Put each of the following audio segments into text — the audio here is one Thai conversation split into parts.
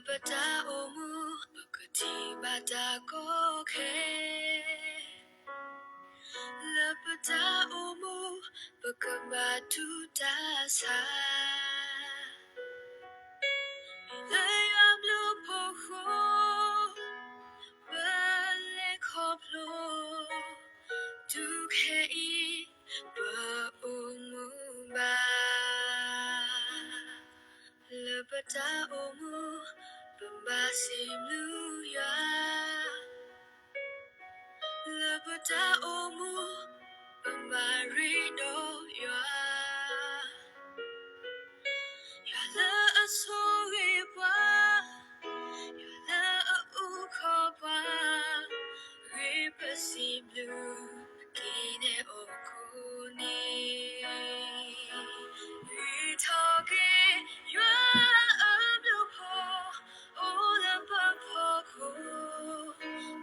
Lepata omu Bakati bata koke Lepata omu Bakabatu tasa Ilayam lupoho Balekoplo Dukhei ba omu ba Lepata omu Bambasimluya Lepata omu Bambarino ya Yala asoriwa Yala ukoba Ripasimlu Kine okuni Itoke Ywa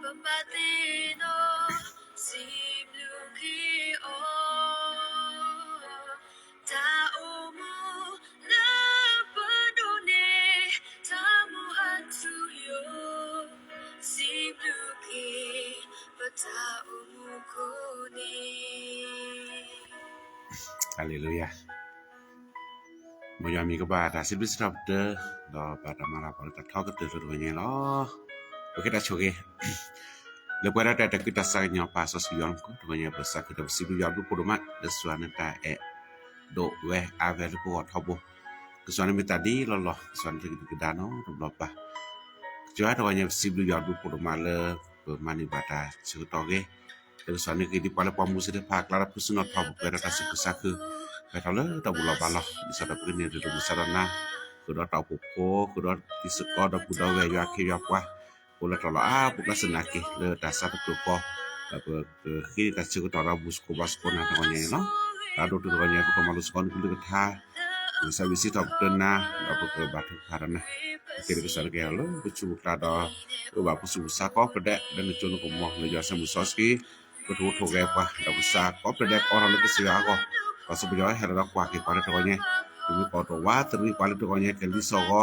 Bambatino simluki o ta omu labadone tamu atuyo simluki bata omu koni Haleluya Moyo mi ka ba ta sit bis stop de do ba ta mala pa ta thok te ro nye lo Oke ta choke Le pueda ta kita sanya paso siyon ko to nya basa kita sibu ya du podomat de suana ta do we ave lu ko thobo ke suana mi tadi lo suana ke dano lo pa jua to nya sibu ya du podomat le mani bata chu to ge ke suana ke di pala pamu se pa klara pusuno thobo ke ta sibu saku ke ta le ta bulo balo bisa ta prini de do sarana ko do ta ko ko do isiko do pudo we ya ke ya kwa Pola tala pula senaki le dasar tu ko khi ta chu ta ra bus ko bas ko na ta nya no ta do tu nya ko malus kon ku le tha bisa visit of na apa ke batu karana ke ke sar ke lo chu ta do ko ba ku su sa ko pede dan chu no ko mo le ja sa mu soski ko tu to ge pa da sa ko pede ko ra le ke sia ko ko su bi jo he ra kwa ke pa ta nya ni ko to wa tri pa le to nya ke li so ko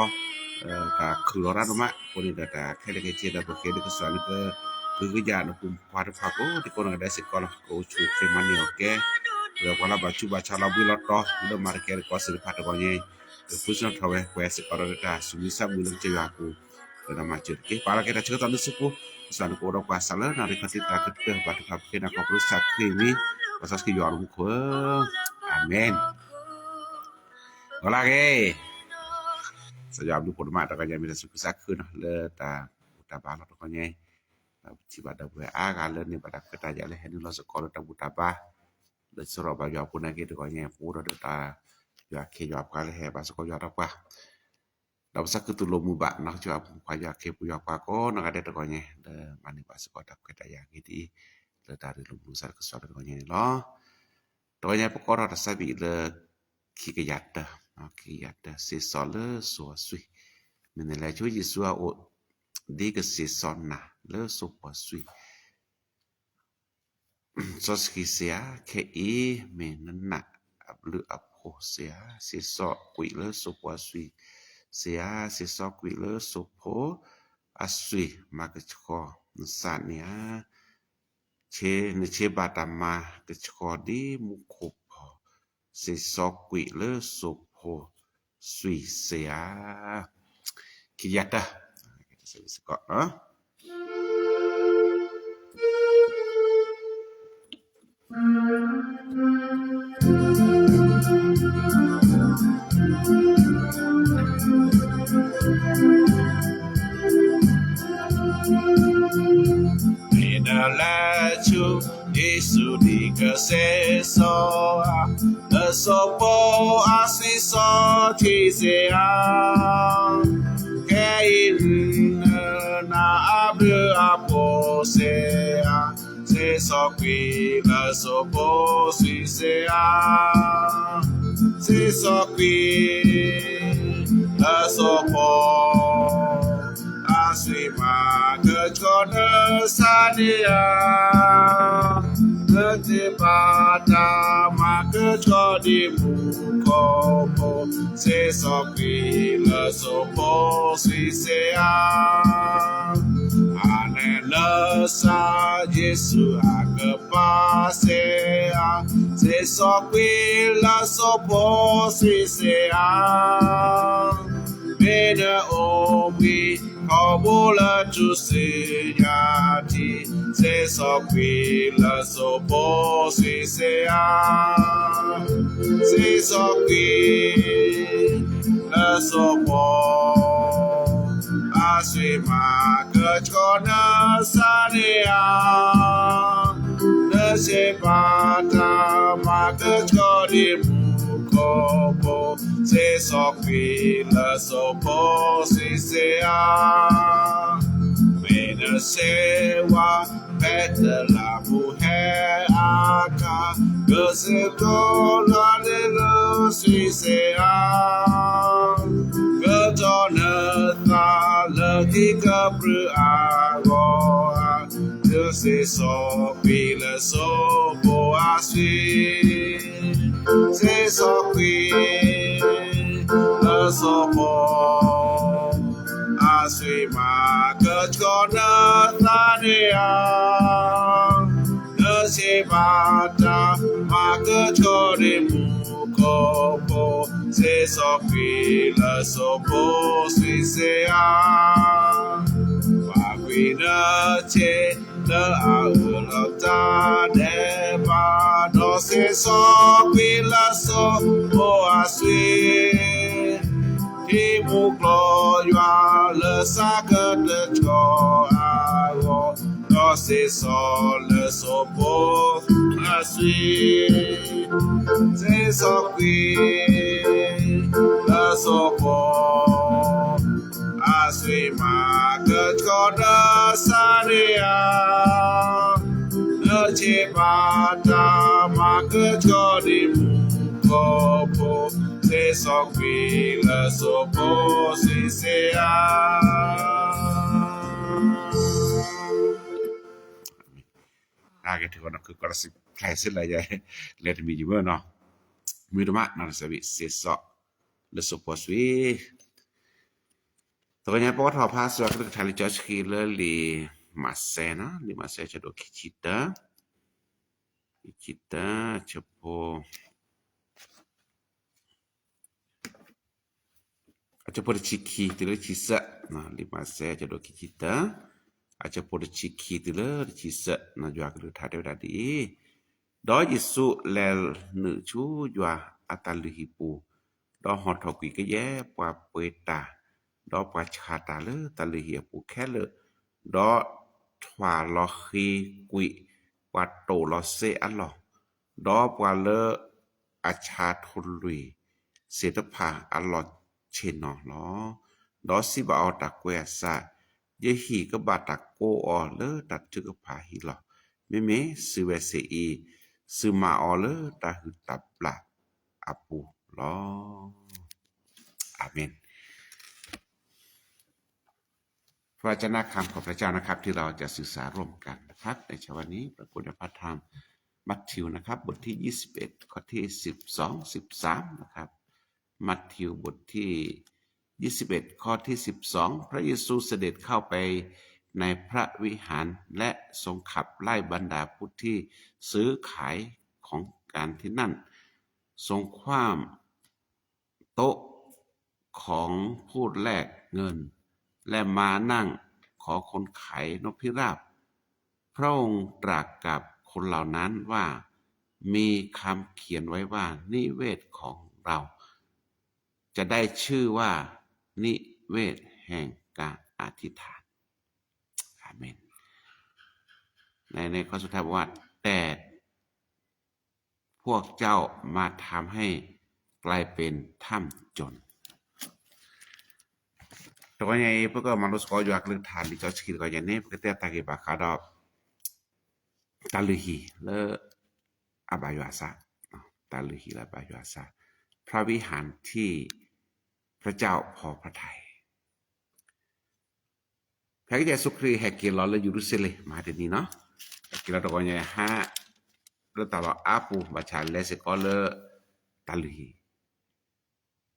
ta khulora no ma ko ni da ke ke che da ko ke de so ni ke ke ja no kum pa ta ko ti ko na da se ko ko chu ke mani oke le wala ba chu ba cha la bu lo to de mar ke ko se pa ta ko ni ke pu so thawe ko se ko da su mi sa bu lo che ya ku da ma che ke para ke ta che ta ni se ko so ni ko ro kwa sa la na ri ka ti ta ke ba ta ke na ko pro sa ke ni ko sa ke yo ru ko amen hola ke Sejauh du podma ta kanya mi su sak kun le ta ba lo to kanya ti ba da we a ga le ni ba da ka ta ja le hen lo so ko ta bu ta ba le so ro ba ya pu na ke to kanya pu ro ta ya ke ya ka le he ba so ko ya ta pa da sa ku tu lo mu ba na ja pa ya ke pu ya pa ko na ga de to kanya de mani ba so ko ta ka ta ya ki ti le ta ri lu bu sa ko so to kanya lo to kanya pa ko ta sa bi le ki ke ya ta Okay, ada sesole so sui. Menela chu Yesua o de ke sesona le so pa sui. So skisia ke menna ablu apo sia seso kui le so pa sui. Sia seso kui le so po asui makachko nsania che ne che batama ke chko di mukopo seso kui le so sui sia kiyata kita sekok Inalachu Yesu di keseso Sopo asiso tisea Kein na abu aposea Seso qui la sopo suisea Seso qui la sopo Asima kechkona sadia Kete pada maka jadi mukopo c'est son qui le s'opposait Alléluia Jésus a que passé c'est son qui le s'opposait Bene obi Kabula tu sejati Se sokwi la sopo si sea Se sokwi la sopo Aswi ma kachkona sanea Ne se pata ma kachkoni mukopo Se sokwi la sopo si sea Mene sewa pete la mujer acá Que se tola de lo si sea Que tone ta le qui capre agora Que se sokwi le sopo aswi Se sokwi le sopo aswi ma kachkona tania ne se bata ma kachkone mukopo se sokwi le sopo si sea Wagwina che le aulata deba no se sokwi le sopo aswi Qui mu gloria le sac de cho avo no se sol le sopo asui se sokwi le sopo asui ma que choda sania le chebata ma que chodi mukopo Se sokwi le sopo si sea Agaถือว่าคือกระสิบใครสิ้นละใหญ่เลทมีอยู่เมื่อเนาะมีธรรมะนั่นสวิเสสะเลโซโพสวีตัวนี้ปอทอพาสวะคือทาลิจอชคีเลลีมาเซนะลีมาเซจะโดคิตาจะโพAja por ciki tila cisa na lima se aja do kita aja por ciki tila cisa na jua ke thade tadi do Yesu lel nu chu jua atalihipu do hotokwi ke ye pa peta do pa chata le talihipu khele do thwa lo khi kwi pa to lo se allo do pa le acha thului setapha allo Chino lo do si ba o ta kwe sa ye hi ka ba ta ko o le ta chu ka pha hi lo me su we se e su ma o le ta hu ta pla apu lo amen พระวจนะคำของพระเจ้านะครับที่เราจะศึกษาร่วมกันนะครับในเช้าวันนี้พระกุณพระธรรมมัทธิวนะครับบทที่21ข้อที่12 13นะครับมัทธิวบทที่21ข้อที่12พระเยซูเสด็จเข้าไปในพระวิหารและทรงขับไล่บรรดาผู้ที่ซื้อขายของการที่นั่นทรงคว่ำโต๊ะของผู้แลกเงินและมานั่งขอคนขายนกพิราบพระองค์ตรัสกับคนเหล่านั้นว่ามีคำเขียนไว้ว่านิเวศของเราจะได้ชื่อว่านิเวศแห่งการอธิษฐานอาเมนในข้อสุดท้ายว่าแต่พวกเจ้ามาทำให้กลายเป็นถ้ำจนตัวนี้พวกมนุษย์ก็อยู่อักลึกฐานที่จะคิดก็อย่างนี้พวกเตตากิบาคาดอกตาลือฮีและอบายาสะตาลือฮีและอบายาสะพระวิหารที่พระเจ้าพอพระทัยพระเยซูคริสต์ให้เกียรติเราและเยรูซาเล็มมาที่นี่เนาะเกียรติตัวนี้ฮะเราตลอดอาปูบัชาเลสก็เลยตาลือฮี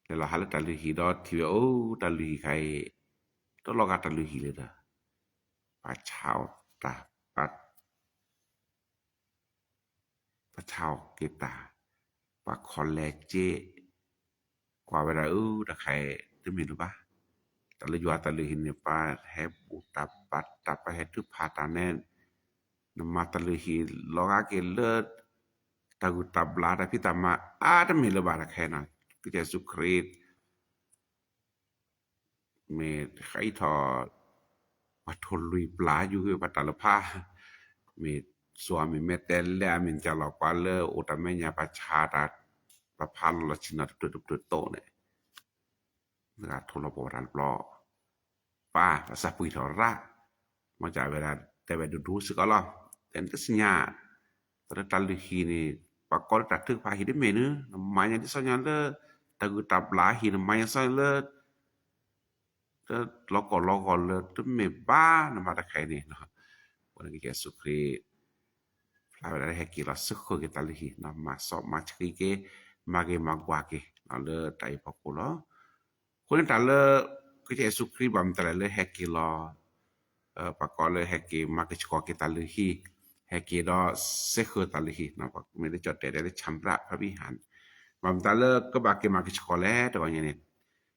แล้วเราหาตะลือฮีดอที่โอ้ตะลือใครตลอกตะลือฮีเลยปาชาวตาปาชาวเกตาปาคอลเลเจกว่าเวลาตะใครจะมีหรือปะตะลือตะลือฮีเนี่ยปาแฮบุตาปัตตาปาแฮทุพาตาแน่นนมาตะลือฮีลอกเกเลิศตะกุตาบลาตะพิตามาจะมีหรือบาตะใครนะก็จะสุครีตเมไขทอปะทนลุยปลาอยู่คือปะตะละพาเมsuami metelle amin jalo pale utamanya pacarat papal la china tutu to ne ga tholo boran plo pa sa pui thora ma ja vera tebe du sekala ten kesnya tertal hi ni pakol ta thuk pa hi de menu namanya di sonya le tagu tabla hi namanya sa le te loko le tu me ba na ma ta khai ni noวันนี้Yesus Kristus la heki la sukho ke talihi na maso machki ke mage magwa ke le tai pakulo kun ta le ke Yesus Kristus bam ta le heki la pakole heki mage chko ke talihi heki do sekho talihi na pak me de jotte de chambraพระวิหารบam ta le ke bage mage chko le to nya ne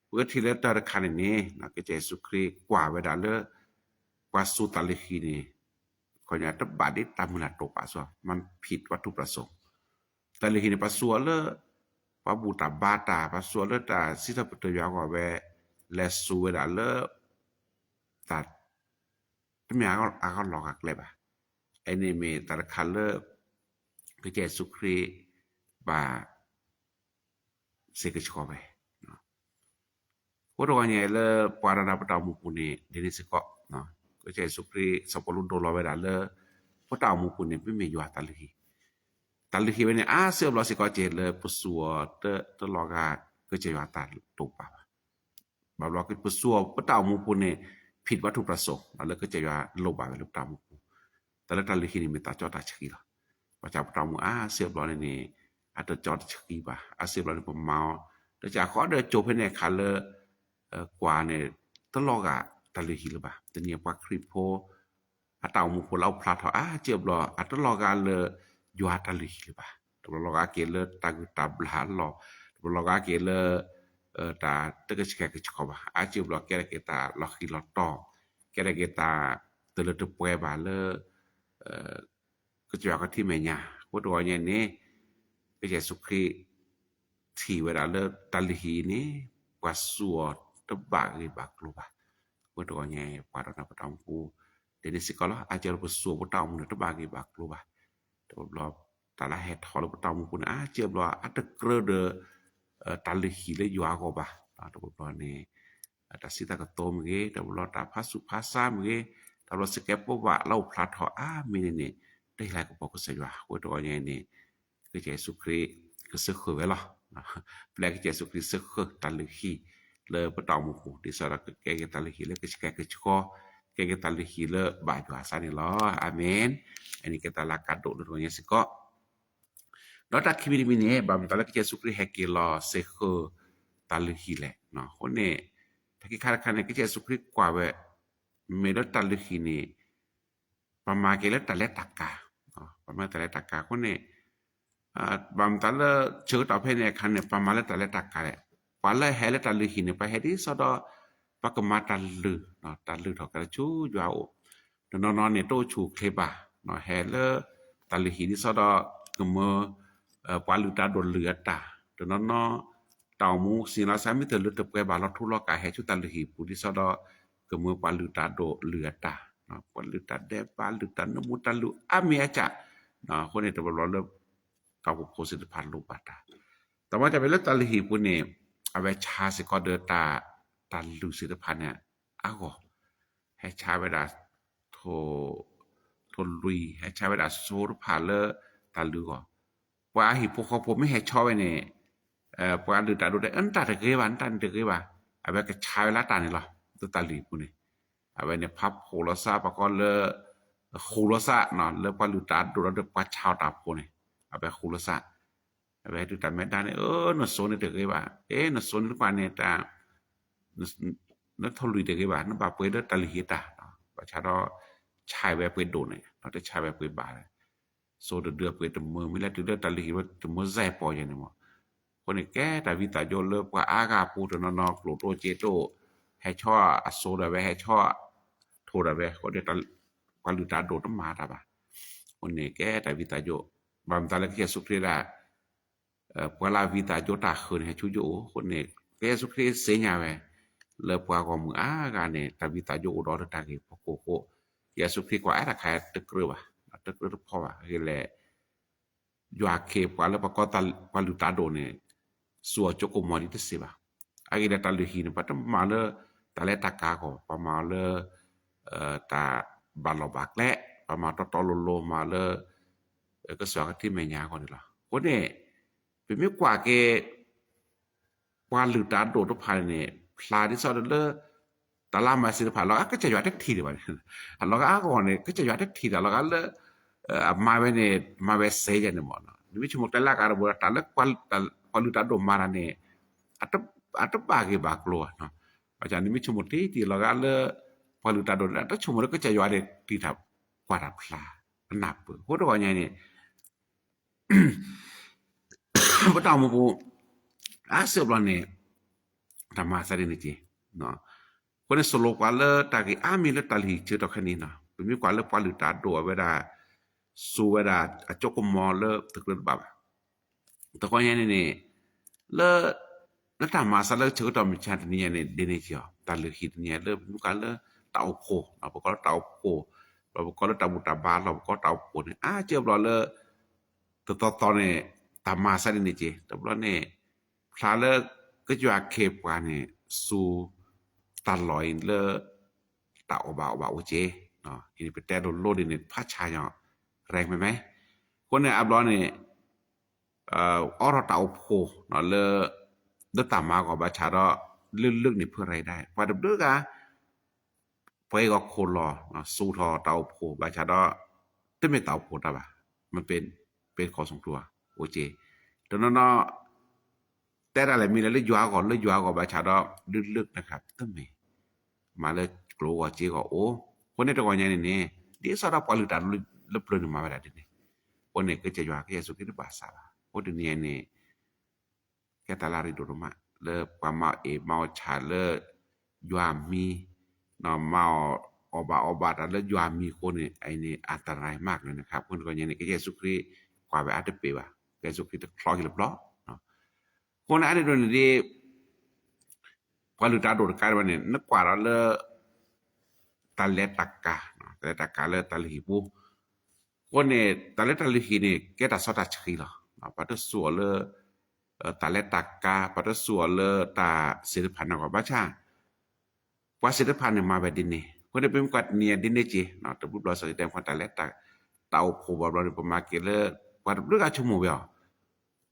เพื่อที่เลตระคันนี้นะke Yesus Kristusกว่าเวลาle kwa su talihi ni ko nya ta ba de tamula to pa so manผิดวัตถุประสงค์แต่เลยนี่ปัสสาวะเลปะบูตาบาตาปัสสาวะเลตาสิทะปตยาก็เวและสูเวลาเลตัดตมีก็ลอกเลยบะไอ้นี่มีตะคันเลก็เยซูคริสต์บาเสกชอไปเนาะพวกเราเนี่ยเลปาราดาปตามุกุนี่เดนิสก็เนาะก็เยซูคริสต์สัพพลุโดลเวลาเลปตามุกุนี่ไม่มีอยู่ตะลีtalihi bene se blo se ko je le pusuo te loga ke je wa ta to pa ba blo ke pusuo pa ta mu pu ne phitวัตถุประสงค์แล้วก็จะว่าโลบาไปลูกตามุแต่ละtalihi ni mi ta cho ta chki la pa cha pa ta mu se blo ne a to cho chki ba se blo ne pa ma de cha kho de jo phe ne kha le kwa ne te loga talihi le ba te ni pa kripo a ta mu pu lau pla tho je blo a te loga le yo atali ba to loga ke le tagu tabla lo to loga ke le ta te ke chka ke chko ba a chi blo ke ta lo khi lo to ke ta te le to pwe ba le ke jwa ka thi me nya ko to nya ne ke Yesus Kristus thi we da le talihi ni kwa suo to ba ri ba klo ba ko to nya pa na pa tam ku de ni sikolo a jer bu suo bu ta mu to ba ri ba klo ba to blo ta la het hol bu ta mu kun je blo at kre de talihi le yo ko ba to blo ne ta sita ka tom ge to blo ta phasu phasa ge ta blo se ke po ba lau plat ho mi ne dai la ko ko se yo ko to ne ne ke Yesus Kristus ke se kho we la ple ke Yesus Kristus se kho talihi le bu ta mu ku di sara ke talihi le ke ko ke talihi le ba yo sa ni lo amen ani kita la kado do nya siko do ta kibiri mini bam ta la ke Yesus Kristus heke lo se kho talihi le no hone ta ki khara khane ke Yesus Kristus kwa we me do talihi ni pa ma ke le ta le takka no pa ma ta le takka hone bam ta la cheu ta phe ne khan ne pa ma le ta le takka le pa la he le talihi ni pa he di so do pa ka ma ta lu no ta lu tho ka chu jwa o no ne to chu kheba no hele talihi ni so da kemo paluta do leata to no taw mu sina sami te lu te pe ba lo thu lo ka he chu talihi pu di so da kemo paluta do leata no paluta de paluta no mutalu ami acha no ko ne to lo le ka ko se de pan lu pata ta ma ja be le talihi pu ne ave cha se ko de ta lu se de pan ne a go he cha be daทนลุยให้ใช้เวลาโซรพาเลตาลือก็ว่าหิพวกเขาผมไม่ให้ชอบไว้เนี่ยปวาลือตาดูได้อันตาตะเกยวันตันตะเกยว่าเอาไว้ก็ใช้เวลาตานี่ล่ะตัวตาลือปุ่นนี่เอาไว้เนี่ยพับโหรซาปะก็เลโหรซาเนาะเลปวาลือตาดูแล้วปวาชาวตาปุ่นนี่เอาไปโหรซา เวตุตาแม่ดานนโซนเตกว่านโซนกว่าเนี่ยตานทลุยเตกว่านบาเปเดตะลิตาประชาดอชายแวเปโดเนี่ยนอตชายแวเปบาโซเดือเปตมือมิละเดตะลิว่าตมือแซปอยังเนี่ยมคนนี่แกตาวิตาโยเลกว่าอากาปูตนนโกโตเจโตให้ช่ออโซดาเวให้ช่อโทดาเวก็ได้ตะกว่าลุตาโดตมาตาบาคนนี่แกตาวิตาโยบามตาละเกียสุครีดาpala vita jota khun he chujo khone ke su kre senya we le pwa ko mu ga ne ta vita jo do ta ke ko ya su kre ko ara kha te kru ba te kru pho ba ke le ywa ke pwa le pa ko ta pa lu ta do ne suo jo ko mo ni te se ba a ke ta lu hi ne pa ta ma le ta le ta ka ko pa ma le ta ba lo bak le pa ma to lo ma leก็สวกที่แม่ยาคนนี่ล่ะคนนี้เป็นไม่กว่าแกกว่าลือตาโดดภายเนี่ยพลาที่ซอดเลตาลามาสิผ่านเราก็จะอยู่ทักทีเดียวอันเราก็ก่อนเนี่ยก็จะอยู่ทักทีเราก็เลยมาเวเนี่ยมาเวเซจเนี่ยหมดนี่ไม่ใช่หมดแต่ละการบริการแล้วกว่าลือตาโดมาเนี่ยอัตบากีบากลัวเนาะอาจารย์นี่ไม่ใช่หมดที่เราก็เลยกว่าลือตาโดถ้าชั่วโมงก็จะอยู่ได้ที่ทับกว่าพลานับโหตัวอย่างนี้บ่ตามบ่อาเสบลเนี่ยธรรมะสะนี่จิเนาะคนสโลกว่าเลตากิอามีเลตาลีเจตอคันนี้เนาะเป็นมีกว่าเลปาลุตาโดเวลาสูเวลาอจกมอเลตึกเลบาตะกอนยันนี่เลธรรมะสะเลเจตอมิชันนี่เนี่ยเดเนจิตาลหิตเนี่ยเลมีกว่าเลตาโอโคเนาะบ่ก็ตาโอโคเราก็เลตาบุตาบาเราก็ตาโอโคเนี่ยเจบลเลตอนเนี่ยตามมาซะนี่จิตบลเนี่ยพลาเลก็จะเคปกว่าเนี่ยสู่ตลอยเลตาอบาโอเจเนาะอีนี่เป็นแต่โลดเนี่ยพระชายแรงไหมคนเนี่ยอับลอเนี่ยอรตาโอโพเนาะเลตามมาก็บาชาดอลึกๆนี่เพื่ออะไรได้ว่าดับดึกไปก็โคลอเนาะสู่ทอตาโอโพบาชาดอตึไม่ตาโอโพตาบามันเป็นขอสงตัวโอเจตอนนั้นแต่อะไรมีแล้วยัวก็บาชาดอลึกๆนะครับตึ้มมาเลยกลัวเจก็โอ้คนนี้ตะกอนยังนี่ดิสระปอลิตาลุปลนมาแบบนี้คนนี้ก็จะยัวก็จะสุกิตบาสาโอดนี้นี่แกตาลาริโดรมาเลความมามาชาเลยัวมีเนาะมาอบาตาเลยัวมีคนนี่ไอ้นี่อันตรายมากเลยนะครับคนก็ยังนี่ก็จะสุกิกว่าแบบอัตเปว่าแกสุกิตคลอกิลบล้อเนาะคนอันนี้โดนดีพอลุตาโดดกันวันนี้นักกว่าเราเลตาเลตักกาเนาะแต่ตักกาเลตาลีปูคนเนี่ยตาเลตาลีนี่แกตาสอดชีเหรอเนาะปัตสัวเลตาเลตักกาปัตสัวเลตาศิลพันธ์กับบ้าชาว่าศิลพันธ์เนี่ยมาแบบดินนี่คนได้เป็นกัดเนี่ยดินนี่จีเนาะตะบุบเราแสดงความตาเลตักเตาโพบเราประมาณเกลว่าเรื่องชั่วโมงเดียว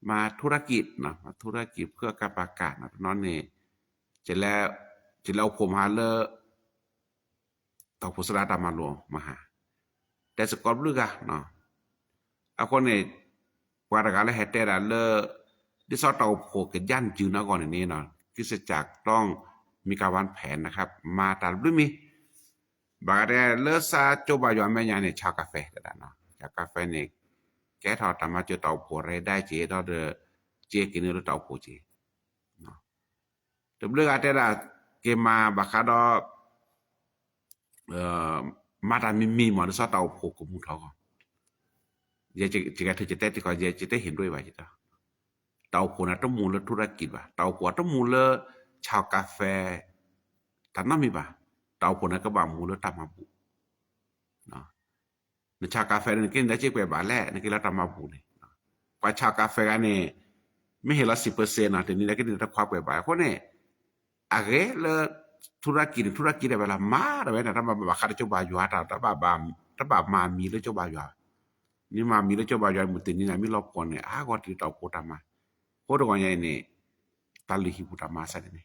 มาธุรกิจเนาะธุรกิจเพื่อการประกาศเนาะนอนนี่จะแล้วผมหาเลตอพุสราตามาหลวงมาหาแต่สกอบลึกเนาะคนนี่กว่าการให้แต่ละดิสอเตาโพกย่านจือนะก่อนนี้เนาะคริสตจักรต้องมีการวางแผนนะครับมาตามด้วยมีบาดซาโจบายอแม่ยาเนี่ยชากาแฟก็เนาะชากาแฟนี่แกทอตามมาเจอเตาโพไรได้เจดอเจกินเนื้อเตาโพเจเนาะแต่เรื่องอะไรล่ะเกมาบักคาดมาตามีหมอซอเตาโพกุมุทอเยจะกะเธอจะแต่ก็จะได้เห็นด้วยว่าจิตาเตาโพน่ะต้องมูลธุรกิจว่าเตาโพต้องมูลชาวกาแฟตานมีบ่เตาโพน่ะก็บ่มูลตามาบุเนาะในชาวกาแฟนี่กินได้เจ๊กว่าบาแลนี่กินแล้วตามาบุนี่กว่าชาวกาแฟกันนี่ไม่เห็นละ 10% นะแต่นี่แล้วก็ได้รับความแบบคนนี่อะไรเลธุรกิจได้เวลามาได้นะถ้ามาบาคาเจ้าบาอยู่ถ้าบามามีแล้วเจ้าบาอยู่นี่มามีแล้วเจ้าบาอยู่มุตินี่นะมีรอบก่อนเนี่ยก็ติดต่อโพตามาโพตก่อนเนี่ยนี่ตาลิหิโพตามาซะนี่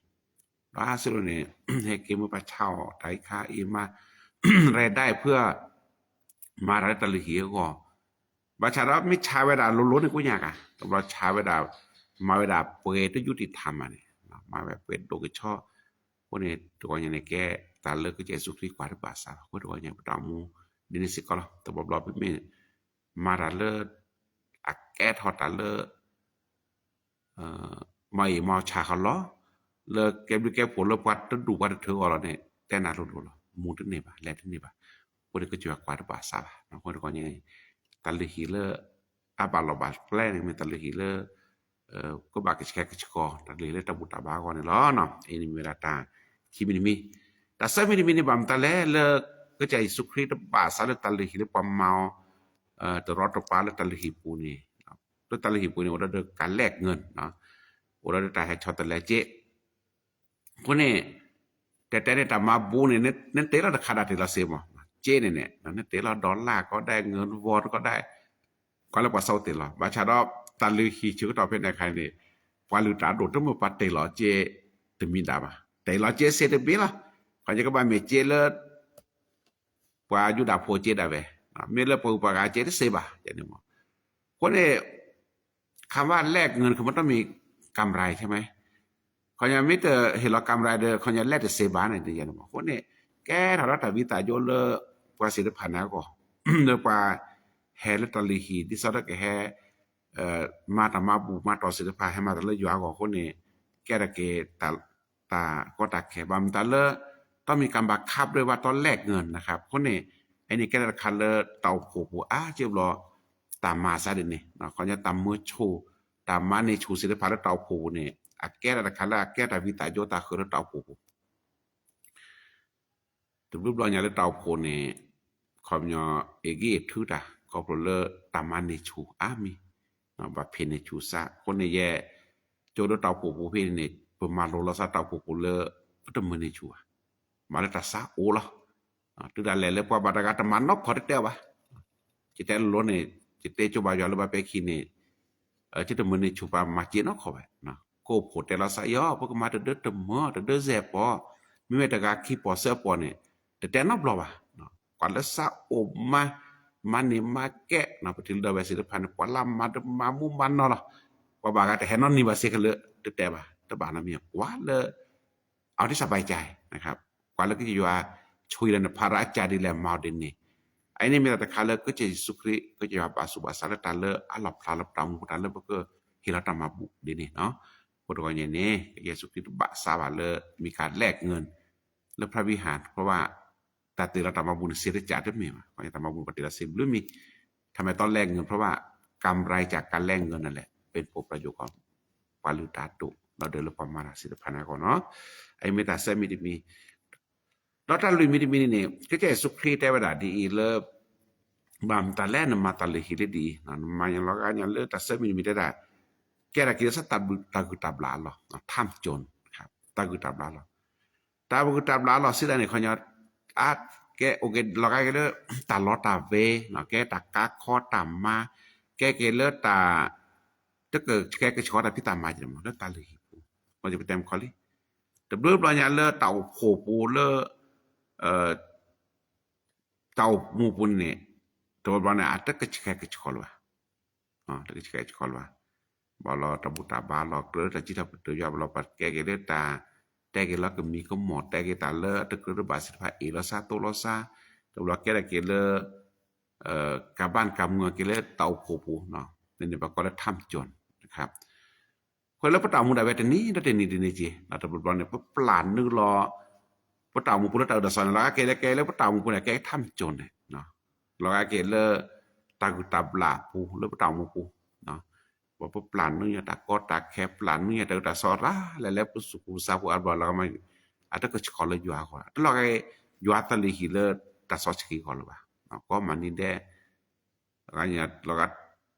แล้วอาสิโลเนี่ยให้เกมปะเช่าไทยค่าอีมารายได้เพื่อมาได้ตาลิหิก็ บาชาราไม่ชาเวลาล้วนๆนี่กูอยากอ่ะแต่เราชาเวลามาเวลาเปิดยุติธรรมอ่ะเนี่ยมาแบบเปิดโดกชอบพวกนี้ตัวอย่างในแก่ตาเลิกก็จะสุขีกว่าหรือเปล่าสาวก็ตัวอย่างตามมูดินสิก็แล้วแต่บอกเราไม่มาตาเลิกอักแก่ทอตาเลิกไม่มาชาเขาล้อเลิกแกดูแกผลเลิกวัดต้องดูวัดเธออะไรเนี่ยแต่น่ารู้หรอมูถึงเนี่ยป่ะแลถึงเนี่ยป่ะพวกนี้ก็จะกว่าหรือเปล่าสาวนะคนตัวอย่างตันเลยฮีเลอร์อาบาลบาแปลงมันตันเลยฮีเลอร์ก็บากแค่กชกอตันเลยเลตับุตาบากอนล้อเนาะอันนี้มีราตาคิมินิมิแต่สมัยนี้บัมตาเลเลก็จะสุขรีตบาสาเลตันเลยฮีเลปัมเมาตัวรถตัวปลาเลตันเลยฮีปูนี่ตัวตันเลยฮีปูนี่ว่าเดินการแลกเงินเนาะว่าเดินตาให้ชอตันเลเจคนนี้แต่เนี่ยตามาบูนี่เนี่ยเตะเราขนาดที่เราเสียมั้งเจเนี่ยนั่นเตะเราดอลลาร์ก็ได้เงินวอนก็ได้ก็แล้วว่าเศร้าเตะเราบาชาดอบตันลือขี่ชื่อต่อเป็นใครเนี่ยว่าลือตาโดดต้องมาปัดเตะเราเจถึงมีดาบะเตะเราเจเสด็จบีละเขาจะก็มาเมเจเลว่าอยู่ดาโพเจดาเวเมเลปูปากาเจได้เสบะอย่างนี้มั้งคนนี้คำว่าแลกเงินคือมันต้องมีกำไรใช่ไหมเขายังไม่เจอเห็นเรากำไรเด้อเขายังแลกแต่เซบาเนี่ยเดียวนะคนนี้แกถ้าเราแต่วิตาโยเลกว่าศิลปะนะก็เนื้อกว่าแฮเลตลีฮีที่สุดก็แฮมาตามาบูมาต่อศิลปะให้มาตาเลยอยู่อ่ะคนนี้แกตะเกตาก็ตาแขบำตาเลต้องมีการบังคับด้วยว่าตอนแลกเงินนะครับคนนี้ไอ้นี่แกตะคันเลเต่าผูกเจ็บรอตามมาซะเดี๋ยวนี้เนาะเขาจะตามมือชูตามมาในชูศิลปะแล้วเต่าผูเนี่ยแก้แต่คันละแก้แต่วิตาโยตาคือเต่าผูแต่รูปร่างอย่างเต่าผูเนี่ยความยอเอเกทุดาก็เพราะเลตามมาในชูมีแบบเพนในชูซะคนในแย่โจดเต่าผูเพนเนี่ยประมาณโลละซะเต่าผูเลก็ต้องมือในชูมาแล้วตัดซะโอ้ละทุดาเลยเลยพอบาดกาตมันนกพอได้เดียววะจิตใจล้วนเนี่ยจิตใจจูบายอลบาเปคินเนี่ยจิตมือในชูปามาเจนนกเข้าไปนะก็ผลแต่ละสายย่อพวกมาเดือดเดือดเมื่อเดือดเจ็บปอไม่ว่าแต่การขี้ปอเสือปอเนี่ยแต่นับหรอวะก่อนแล้วซาโอมามันนี่มาแกะนะพอถึงเดือนสิบพันกว่าลำมามุมันเนาะว่าบางแต่เห็นนั่นนี่มาเสียกันเลยแต่บ่าแต่บ้านเรามีกว่าเลยเอาที่สบายใจนะครับกว่าแล้วก็จะอยู่ว่าช่วยเรื่องภาระใจดีแลมาเดนนี่ไอ้นี่มีแต่ขาเลยก็จะสุขรีก็จะว่าบาสุบาสารตาเลยอัลลับพลาลับตามุตาเลยก็ฮิราตามาบุเดนี่เนาะพวกเราอย่างนี้เยซูคริสต์บาสาบาเลยมีการแลกเงินและพระวิหารเพราะว่าแต่ตีเราตามาบุญเสียจ่าด้วยมั้ยเพราะตามาบุญปฏิรัติหรือมีทำไมต้องแลกเงินเพราะว่ากำไรจากการแลกเงินนั่นแหละเป็นผลประโยชน์ของปาลุตาตุเราเดินละประมาณ10,000นะก่อนเนาะไอ้เมตาเซมิดิมีเราถ้าลุยมิดิมีนี่ก็จะสุขรีแต่เวลาดีเลิฟบามตาแลนมาตาเลยฮิเลดีนะมาอย่างเราการอย่างเลิศตาเซมิดิมีได้แกระกิรสัตตากุตาบลาหรอท่ามโจรครับตากุตาบลาหรอตากุตาบลาหรอสิ่งใดในคนยอดแกโอเคเราก็เลยตาล้อตาเวเนาะแกตากาคอตามมาแกเลิศตาถ้าเกิดแกก็ชอตาพิตามาจะมั้งเลิศตาเลยมันจะไปเต็มคอลิแต่เรื่องเราเนี่ยเลิศเต่าโผปูเลิศเต่ามูปุนเนี่ยตัวเราเนี่ยอาจจะก็แกก็ชอลวะแต่ก็แกก็ชอลวะบอลตบุตาบาลเกลือแต่จิตตัวยาบอลปัดแกเลือดตาแต่แกลักก็มีก็หมดแต่แกตาเลือดตะเกลือบาสิพาเอลซาโตลซาตัวแกได้แกเลือกาบ้านกาเมืองแกเลือเต่าโผปูเนาะนี่ปรากฏว่าทำจนนะครับคนแล้วพระเต่ามุดอะไรแต่นี้แล้วแต่นี้ดีนี่จีเราตบุตรเนี่ยปลานนึกรอพระเต่ามุปุระเต่าเดชสันแล้วแกแล้วพระเต่ามุปุระแกทำจนเนาะเราแกเลือตากุตาบลาปูแล้วพระเต่ามุปูเนาะว่าปลานนึกyaตากอตาแคปปลานนึกyaตาสอระแล้วสุกุสาบุอัลบาเราไม่อาจจะก็ขอเลยอยู่อ่ะก็เราแกอยู่อัตลิฮิเลตาสอชกีก่อนหรือเปล่าก็มันนี่ได้อะไรเนี่ยเราก็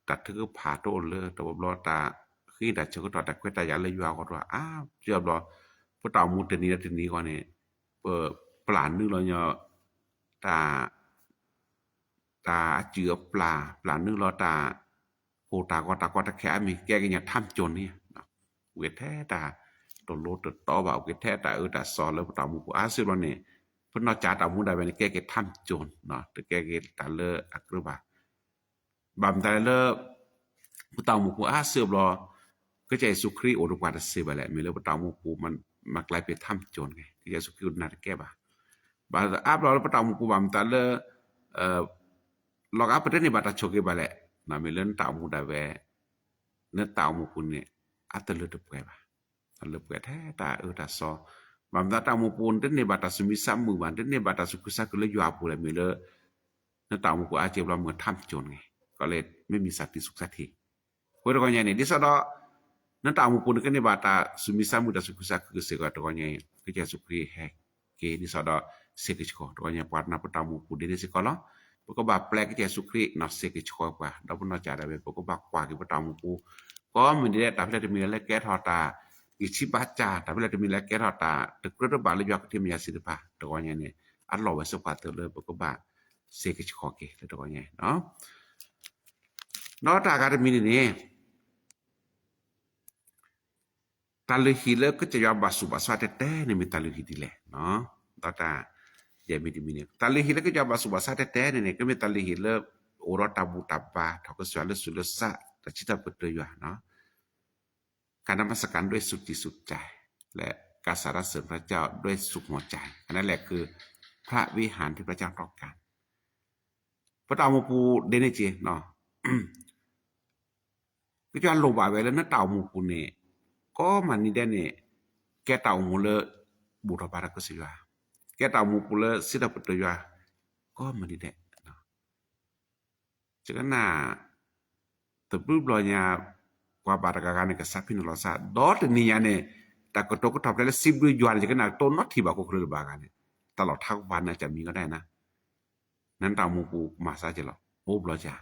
ตัดถึงผ่าโต้เลยแต่ว่าเราตาขี้ดัดเชือกต่อแต่ก็ตายาเลยอยู่อ่ะก็ว่าเจ้าเราพระเต่ามุดนี้ก่อนเนี่ยปลานนึกเราเนี่ยตาเจือปลานึกเราตาโหตาก็ตาแค่มีแกก็ยังทำจนนี่เวทแท้ตาตัวโลตัวต่อบ่าวเวทแท้ตาตาสอนแล้วตามุกอาศิวันเนี่ยเพิ่นนอกจากตามุได้ไปแกทำจนเนาะแต่แกตาเลอักหรือบ่า บำตาเลผู้ตาหมู่ผู้อาเสือบรอก็จะสุครีโอรุปาตเสบแหละมีแล้วผู้ตาหมู่ผู้มันมากลายเป็นถ้ำโจรไงที่จะสุครีนาแก้บาอาบรอผู้ตาหมู่ผู้บำตาเลลอกอาประเทศในบาตาโชเกบแหละนะมีเรื่องตาหมู่ดาแวเนื้อตาหมู่ผู้เนี่ยอัตเลตเปบอัตเลเปแท้ตาตาซอบำตาตาหมู่ผู้เในบาตาสุมิซัมมือบันในบาตาสุกุสักเลยยาผู้แหละมีเลยเนื้อตาหมู่ผู้อาเจ็บเราเหมือนถ้ำโจรไงก็เลยไม่มีสัตว์ที่สุขสักทีพวกเราเนี่ยดิสอดนั่นตาหมู่ผู้ในบาตาสุมิซัมมือตาสุกุสักคือเสกตัวเนี่ยก็จะสุครีแฮเกดิสอดเสกชโกตัวเนี่ยปาดนาปตาหมู่ผู้เดสิกอลปกบาแปลกที่สุครีนอเสกชโกกว่าดาบุนจาได้ปกบากว่าที่ปตาหมู่ผู้ก็มีได้ตามที่มีและแก้ทอตาอิชิบาจาตามที่มีและแก้ทอตาตะกระบาเลยยกที่มียาสิทธิภาตัวเนี่ยอัลลอฮ์ไว้สักว่าเตเลยปกบาเสกชโกเกตัวเนี่ยเนาะนอกจากการมีนี่ตาลิฮิเลก็จะยอมบาสุบาสวาแต่นี่มีตาลิฮิดีแหละเนาะตาตาอย่ามีดีมีเนี่ยตาลิฮิเลก็จะบาสุบาสวาแต่นี่ก็มีตาลิฮิเลโอรตาบูตาบาทอกสวาลสุลสะตะจิตาเปิดอยู่เนาะการนมัสการด้วยสุดจิตสุดใจและการสรรเสริญพระเจ้าด้วยสุขหัวใจอันนั้นแหละคือพระวิหารที่พระเจ้าต้องการพระตาหมู่ผู้เดเนเจเนาะก็จะลงบาไว้แล้วนะตาหมู่ผู้นี่ก็มันนี่ได้เนี่ยแกตาหมู่เลบุรพารกสิวาแกตาหมู่ผู้เลสิดาปตยาก็มันนี่ได้เนาะจังน่ะตะปุบลอยากว่าบารกาเนี่ยก็สัพพินลอซาดอตนี่ยาเนี่ยตะกตกทบแล้ว10ด้วยยวนจังน่ะต้นนอที่บาก็คือบากันเนี่ยตลอดทั้งวันน่ะจะมีก็ได้นะนั้นตาหมู่ผู้มาซะจะหรอโอบลอจา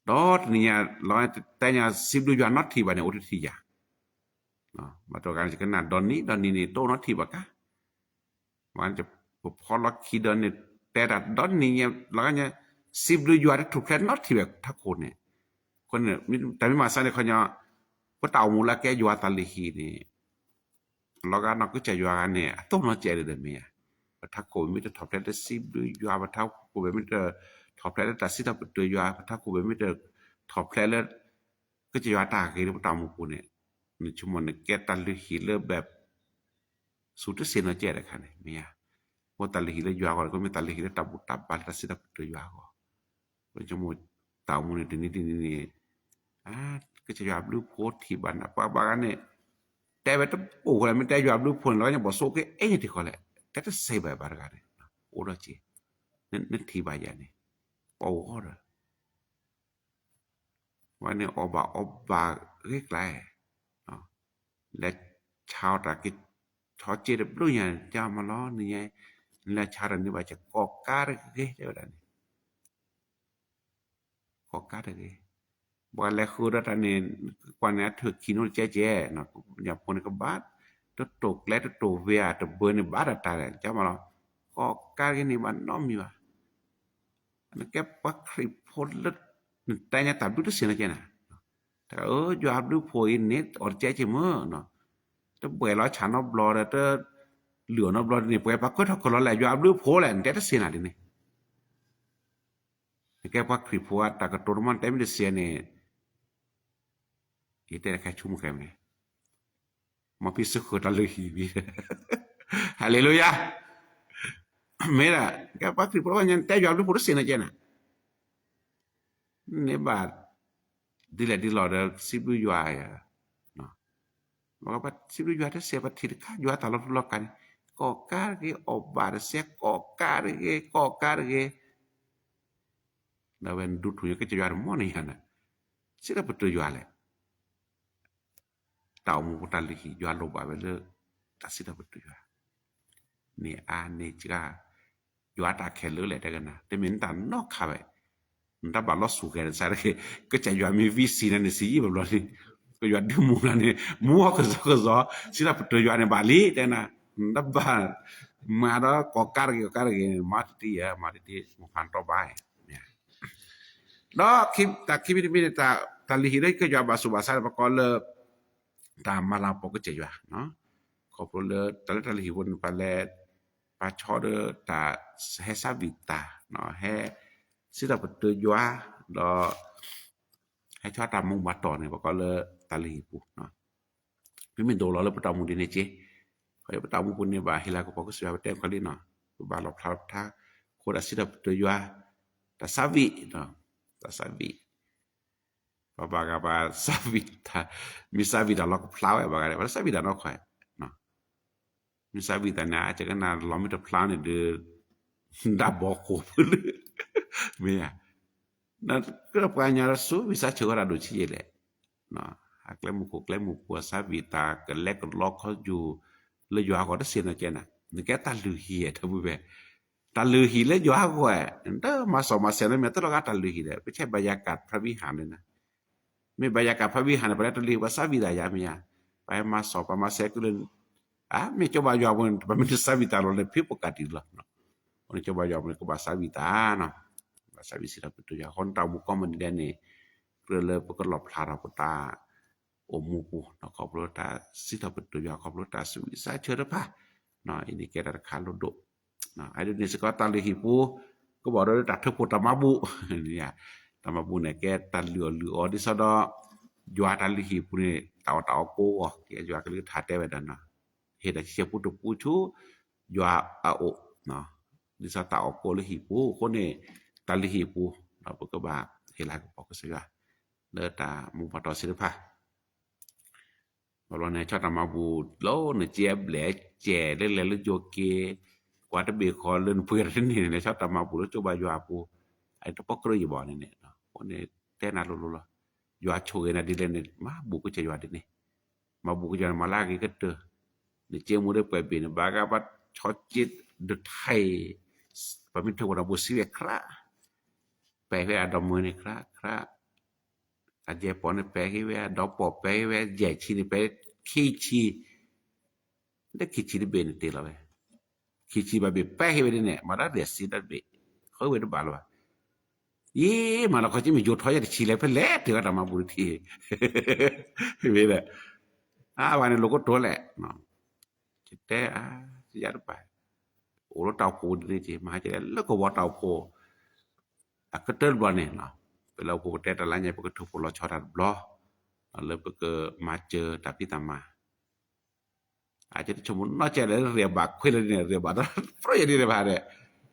ดอตนี่ยาลอยแต่ยา10ด้วยยวนนอที่บาเนี่ยโอที่ยามาตัวการจะขนาดดอนนี้นี่โตนอที่บากะมันจะพอลักคีดอนนี่แต่ดัดดอนนี้แล้วก็เนี่ย10ด้วยยวนถูกแค่นอที่แบบทักคนเนี่ยคนเนี่ยแต่ไม่มาซะเนี่ยเขาเนี่ยพอเต่ามูลแกยัวตาลิฮีนี่แล้วก็นอกก็จะยัวกันเนี่ยต้องนอเจริญเมียทักโคไม่จะถอดแล้10ด้วยยัวบ่ทักโคไม่จะถอดแล้วแต่สิตาตัวยัวทักโคไม่จะถอดแล้วก็จะยัวตาคือเต่ามูกูเนี่ยนี่ชั่วโมงแกตัลลิเลแบบสุดเสนเจได้ค่ะเนี่ยเมียบ่ตัลลิเลยัวก็มีตัลลิเลตับตับบาลสิตาตัวยัวก็ชั่วโมงเต่ามูนี่ก็จะยับรูปโพสที่บ้านบางเนี่ยแต่แบบโอ้คนมันแต่ยับรูปโพสแล้วยังบ่โซกเอ๊ะที่เขาแหละแต่จะเสบแบบกันเนี่ยโอ้ละจินั่นที่บายเนี่ยโอ้โหวันนี้อบาเรียกไรและชาวตะกิชอเจดบลูเนี่ยจะมาล้อนี่และชาดันนี่ว่าจะก่อกาเกเดี๋ยวนั้นก่อกาเกบ่แล้วคือรัฐนี่กว่านี้ถึกขี้นูแจ๊ๆเนาะอย่าพนก็บาดตกและตเวียตเบนบาดตาจะมาล้อก่อกาเกนี่มันน้อมีว่าอันแกปักคลิปพลแล้วแต่เนี่ยตับดูเสียนะเจนะแต่ยอมดูโพยเน็ตอดแจ๊ๆมื้อเนาะตะเบยล้อฉันอบลอตะเหลือนอบลอนี่เปปักก็ทอกลอแหละยอมดูโพแหละแต่ตะเสียน่ะดินี่แกปักคลิปว่าตะกะตรมันเต็มดิเสียนี่อีแต่แค่ชุ่มแค่มั้ยมาพิสุขตะเลยฮีฮาเลลูยาเมล่ะแกปักคลิปว่ายันแต่ยอมดูโพเสียน่ะเจนะนี่บาดดิแลดิลอดสิบยัวบอกว่าสิบยัวถ้าเสียบัตรที่ค่ายัวตลอดกันก่อกาเกอบาร์เสียก่อกาเกแล้วwhenดูทุยก็จะยัวมอนี่ฮะนะสิได้ประยัวแหละตาหมู่ตัลลิฮิยัวลบาเวลตัดสิได้ประยัวนี่นี่จิกายัวตาแค่เลยแหละได้กันนะแต่เหมือนตานอกค่ะเว้ยนตาบาลอสุกันซะก็จะยัวมีวิซีนั่นสิแบบนี้ก็ยัวดิมูนั่นนี่มัวก็สิได้ประยัวในบาลีแต่นะดับบามาดอกอกาเกมาติมุพันตบายเนี่ยดอกคิมีตาลิฮิได้ก็ยัวบาสุบาซาปะกอเลตามมาลาปกเจยัวเนาะขอพลตาลิฮิวนปาเลปาชอเดตาเฮซาวิตาเนาะเฮสิได้ประยัวดอ ให้ชอตามมุงบัดต่อเนี่ยบ่ก็เลยตะลีปูเนาะคือมันโดนแล้วบ่ตามุดิเนเจเขาบ่ตามุปุเนี่ยบ่าฮิลาก็ก็สิว่าแต่ก็ลิเนาะบ่าลอกทาทาโคดาสิดตัวยัวตาซาวิเนาะตาซาวิบ่ก็บ่าซาวิตามีซาวิดาลอกพลาวบ่ก็บ่ซาวิดาเนาะค่อยเนาะมีซาวิตานะจะกันนะลอมิตพลาวเนี่ยde da boko meya na kra panya rasu bisa chora do chile no aklemu ko klemu ko savita ke lek lok kho ju le ywa ko da sin na chen na ni ke ta lu hi ta bu be ta lu hi le ywa ko da ma so ma sen me ta ga ta lu hi de ไม่ใช่บรรยากาศพระวิหารเลยนะไม่บรรยากาศพระวิหารไปแล้วตลีว่า savita ya meya ไปมาสอบมาเสกเลยme coba yo abon pa me savita lo le pipo katila no oni coba yo abon ko ba savita no ba savita betul ya hon tau ko man den ni le ko lop thara ko ta o mu ku no ko lo ta sita betul ya ko lo ta su sa chera pa no ini kira khalo do no ai ni se ko ta le hipu ko bo do ta thu ko ta mabu ni ya ta mabu ne ke ta lio di so do yo ta le hipu ni tau ko ke yo ka le tha te ba dan noเหตุที่พูดปูชูยัวอาโอเนาะดิซาตาออกโกลหิปูคนนี่ตาลิหิปูเราก็บ่าเฮลาก็บอกก็สิว่าเดตามุปะตอสิพะบ่ว่าในชอตมาบูโลนเจียบแหลแจเลเลโยเกกว่าตะเบคอเลินเพื่อนี่ในชอตมาบูแล้วจบายัวปูไอ้ตะปอกรอยู่บ่นี่เนาะคนนี่แต่นาลุๆยัวโชยนะดิเลนมาบูก็จะยัวดินี่มาบูก็จะมาลากีก็เตอni cemu de pe bin baga pat chocit de thai pamin to na bosi we kra pe we adam ni kra aje pon pe we do po pe we je chi ni pe ki chi de ki chi de ben te la we ki chi ba be pe we ne ma da de si da be kho we de ba la ye ma la ko chi mi jo tho ya chi le pe le te ga ma bu ti we le wa ne lo ko to le noแต่สิยาไปโอโลตาวโคนี่จิมาจะแล้วก็ว่าตาวโคอะกะเตลบ่เนี่ยเนาะเปเราโคแต่ตะลาใหญ่ปกทุพลชอรัดบลอเลยปกมาเจอตาพิตามาอาจจะชมนอเจเลยเรียบักคุยเลยเนี่ยเรียบักเพราะอย่างนี้เลยบาดเนี่ย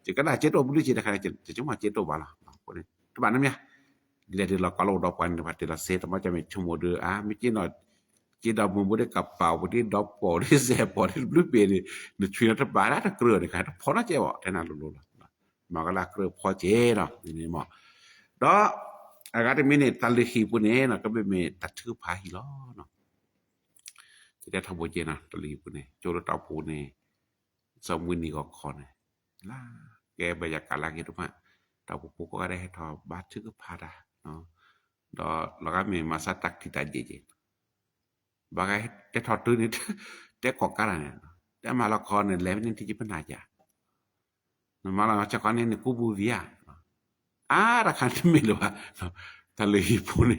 จะก็น่าเจตัวบุรีจิตะค่ะจะจุมาเจตัวบาล่ะคนนี้ทุกบ้านนั้นเนี่ยเดี๋ยวเราก็เราดอกกันว่าเราเซตมาจะไม่ชมดูไม่จินอจิดามุบ่ได้กับเป่าบ่ได้ดอกปอได้แซ่ปอได้บลูเบอร์นี่นึกชื่อตะบาดตะเกลือนี่ค่ะพอนะเจ้าแต่นั้นลุมาก็ลาเกลือพอเจเนาะนี่หมอดออากาศมีนี่ตัลลีปุนี่เนาะก็มีตัดถือพาหิลอเนาะจะได้ทำบ่เจนะตัลลีปุนี่โจรตาปูนี่สมุนนี่ก็คอนี่ลาแกบรรยากาศลากิตุมาตาปูก็ได้ให้ทอบาดถือพาดาเนาะดอแล้วก็มีมาสตักที่ตาเจbagai te thotu ni te kokara ne te mala ko ne le ni ti pena ja no mala cha ko ne kubu via ra kan mi lo ta le pu ne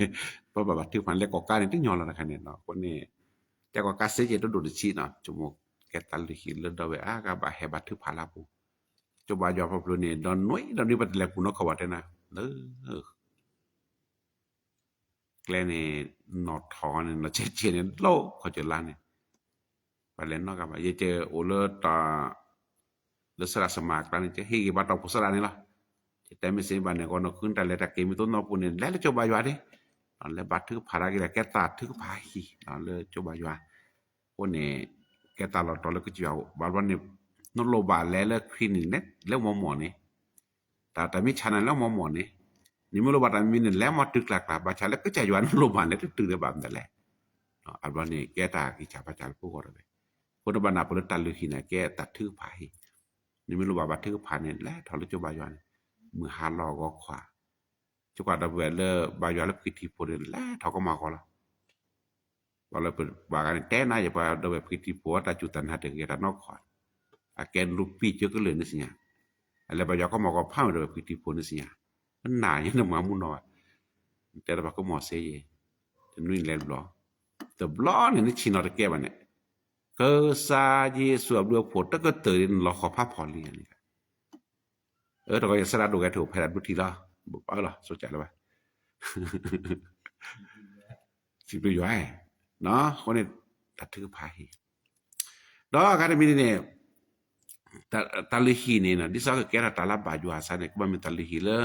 ba ba ti pan le kokara ni ti nyola na kan ne no ko ne te ko ka se je do do chi no chumo ke ta le hi le do we ga ba he ba thu phala pu cho ba jo pa plu ne don noi don ni ba le pu no ko wa te na klene not thon na che che ne lo ko je la ne pa le no ka ba ye che o le ta le sara sama ka ne che hi ba ta pu sara ne la che te me se ba ne ko no khun ta le ta ke mi to no pu ne le cho ba ywa de le ba thu phara ki le ke ta thu pha hi le cho ba ywa ko ne ke ta lo to le ku ji ya ba ba ne no lo ba le khin ni ne le mo mo ne ta mi chana le mo mo ne ni mo lo ba ta mi ne le mo tik la ka ba cha le ku cha ywa no lo ba ne tu de ba ne le alba ne ke ta ki cha ba cha pu ko de ko do ba na pu ta lu hi na ke ta thu pha hi ni mo lo ba thu pha ne le tho lo cho ba ywa ne mu ha lo ko khwa cho ka da bu le ba ywa le ki ti pu de le tho ko ma ko la ba le ba ga ne te na ya ba do be ki ti pu ta chu tan ha de ke ta no khwa a ken lu pi che ko le ne sia ale ba ya ko ma ko pha do be ki ti pu ne sia na ye na ma mu no te ba ko mo se ye te nu le blo the blo ne chi no de ke ba ne ke sa ye su ab lo pho ta ko te lo kho pha pho li ni to ko ya sa do ga to pha da bu ti la ba la so cha la ba สิไปอยู่ไอ้เนาะคนนี้ตัดถือพาหีดอกกันมีนี่talihi ni na di sa ka kera tala baju asane ko mi talihi le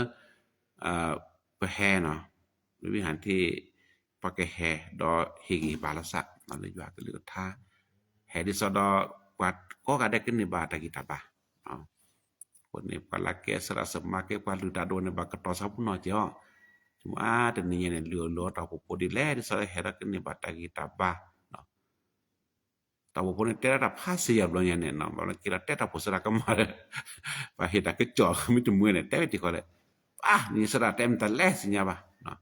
pe he no lebih hanti pakai he do higi balasa na le jua ke le tha he di sa do kwat ko ka de ken ni ba ta kita ba ko ni pala ke sera semake kwa lu ta do ne ba ka to sa puno je cuma de ni ne lo ta ko di le di sa he ra ken ni ba ta kita ba tahu pun tera da pasi ya blonya ne na ba kira tera posara kamar pa hita ke jo mi tu mu ne te ti ko le ni sera tem ta le sinya ba na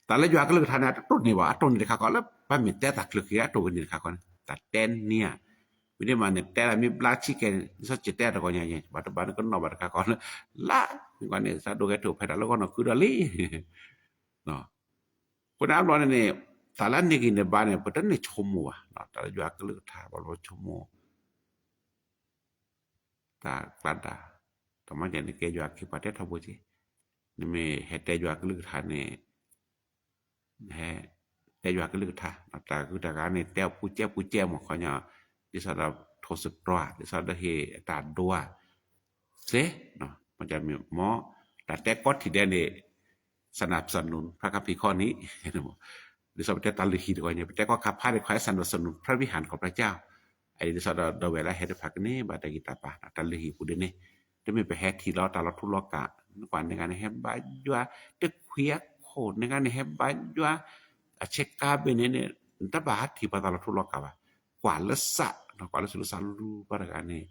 ta le jo akle thana tu ni ba tu ni kha ko le pa mi te ta kle ya tu ni kha ko ta ten nia mi de ma ne tera mi bla chi ke so chi te ta ko nya nya ba ta ba ko no ba kha ko la mi ko ne sa do ke tu pha da lo ko no ku da li no ko na lo ne talan ni gine bane patan ni chomo wa na ta jua ke le tha ba lo chomo ta klada to ma je ni ke jua ki pate tha bo ji ni me hete jua ke le tha ne he te jua ke le tha na ta ku ta ga ni te pu che mo ko nya di sa da tho su twa di sa da he ta doa se no ma ja mi mo ta te ko ti de niสนับสนุนพระคัมภีร์ข้อนี้ดิสอบแต่ตาลิขิตก็เนี่ยแต่ก็ขับพาได้ขอให้สนับสนุนพระวิหารของพระเจ้าไอ้ดิสอบดเวลาเฮ็ดพักนี้บาดกิตาปะตาลิขิตผู้เดนี่จะไม่ไปเฮ็ดที่เราตาเราทุลกะกว่าในการเฮ็ดบายัวตึกเขียโคในการเฮ็ดบายัวเช็คกาเบเนี่ยตะบาที่ปะตาเราทุลกะว่ากว่าละสะกว่าละสุลสะรูปะกันนี่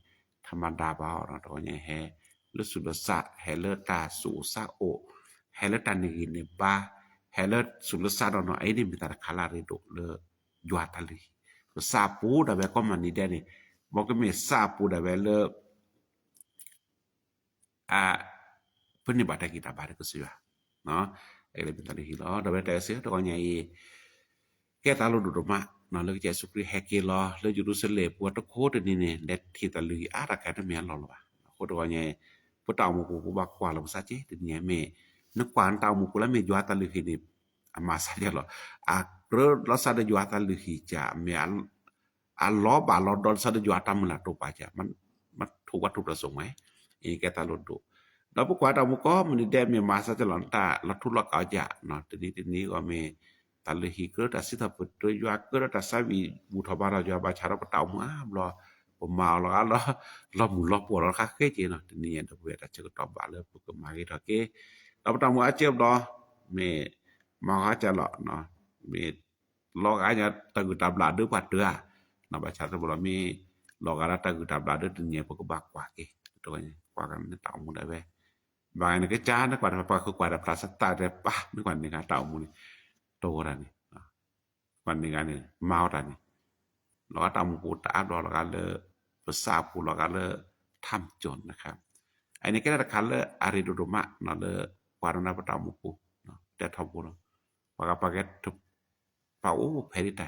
ธรรมดาบ่เนาะตัวเนี่ยแฮละสุลสะแฮเลตาสูซาโอแฮเลตันนี่เนี่ยบาHelet sulasa dono ini bitar kalari do le juatali sapu da be ko mani de ni mo ke me sapu da be le peni bata kita bare ko sia no ele bitar hilo da be ta sia to nya i ke ta lo do ma no le je supri heke lo le Jerusalem po to ko de ni ne det thi ta li ara ka de me lo lo ba ko to nya po ta mo ko ba kwa lo sa che de ni me na kwan tau mu kula me jua ta li ni ama saja lo akro lo sa de jua ta li ja me al lo ba lo don sa de jua ta mla to pa jaมันถูกวัตถุประสงค์มั้ยอีแกตาลดดูแล้วพวกว่าตามุก็มันได้มีมาซะจะหลอนตาละทุลกเอาจะเนาะทีนี้ก็มีตาลิหิกระตาสิตาปุตยากระตาสาวีบุทบาราจาบาชารปตามารอผมมาแล้วมุลปวดแล้วคักเกจิเนาะทีนี้ตะเวตาจะก็ตอบบาเลยพวกมากิตะเกแล้วตามุอาเจ็บดอมีมาหาจะละเนาะมีลอกอาญาตะกุตาบลาดื้อปัดเดือนะบาชารบ่มีlogara ta guta blada dunia poko bakwa ke to nya kwa kan ne ta mu da be ba ne ke cha na kwa pa ko kwa da prasata de pa ni kwa ni ga ta mu ni to ra ni kwa ni ga ni ma ra ni lo ta mu ku ta do lo ga leภาษาปูlo ga le tham jon นะครับอันนี้ก็ได้คันle ari do ma na le kwa na pa ta mu kuแต่ทบุปากปาเกตpa o perita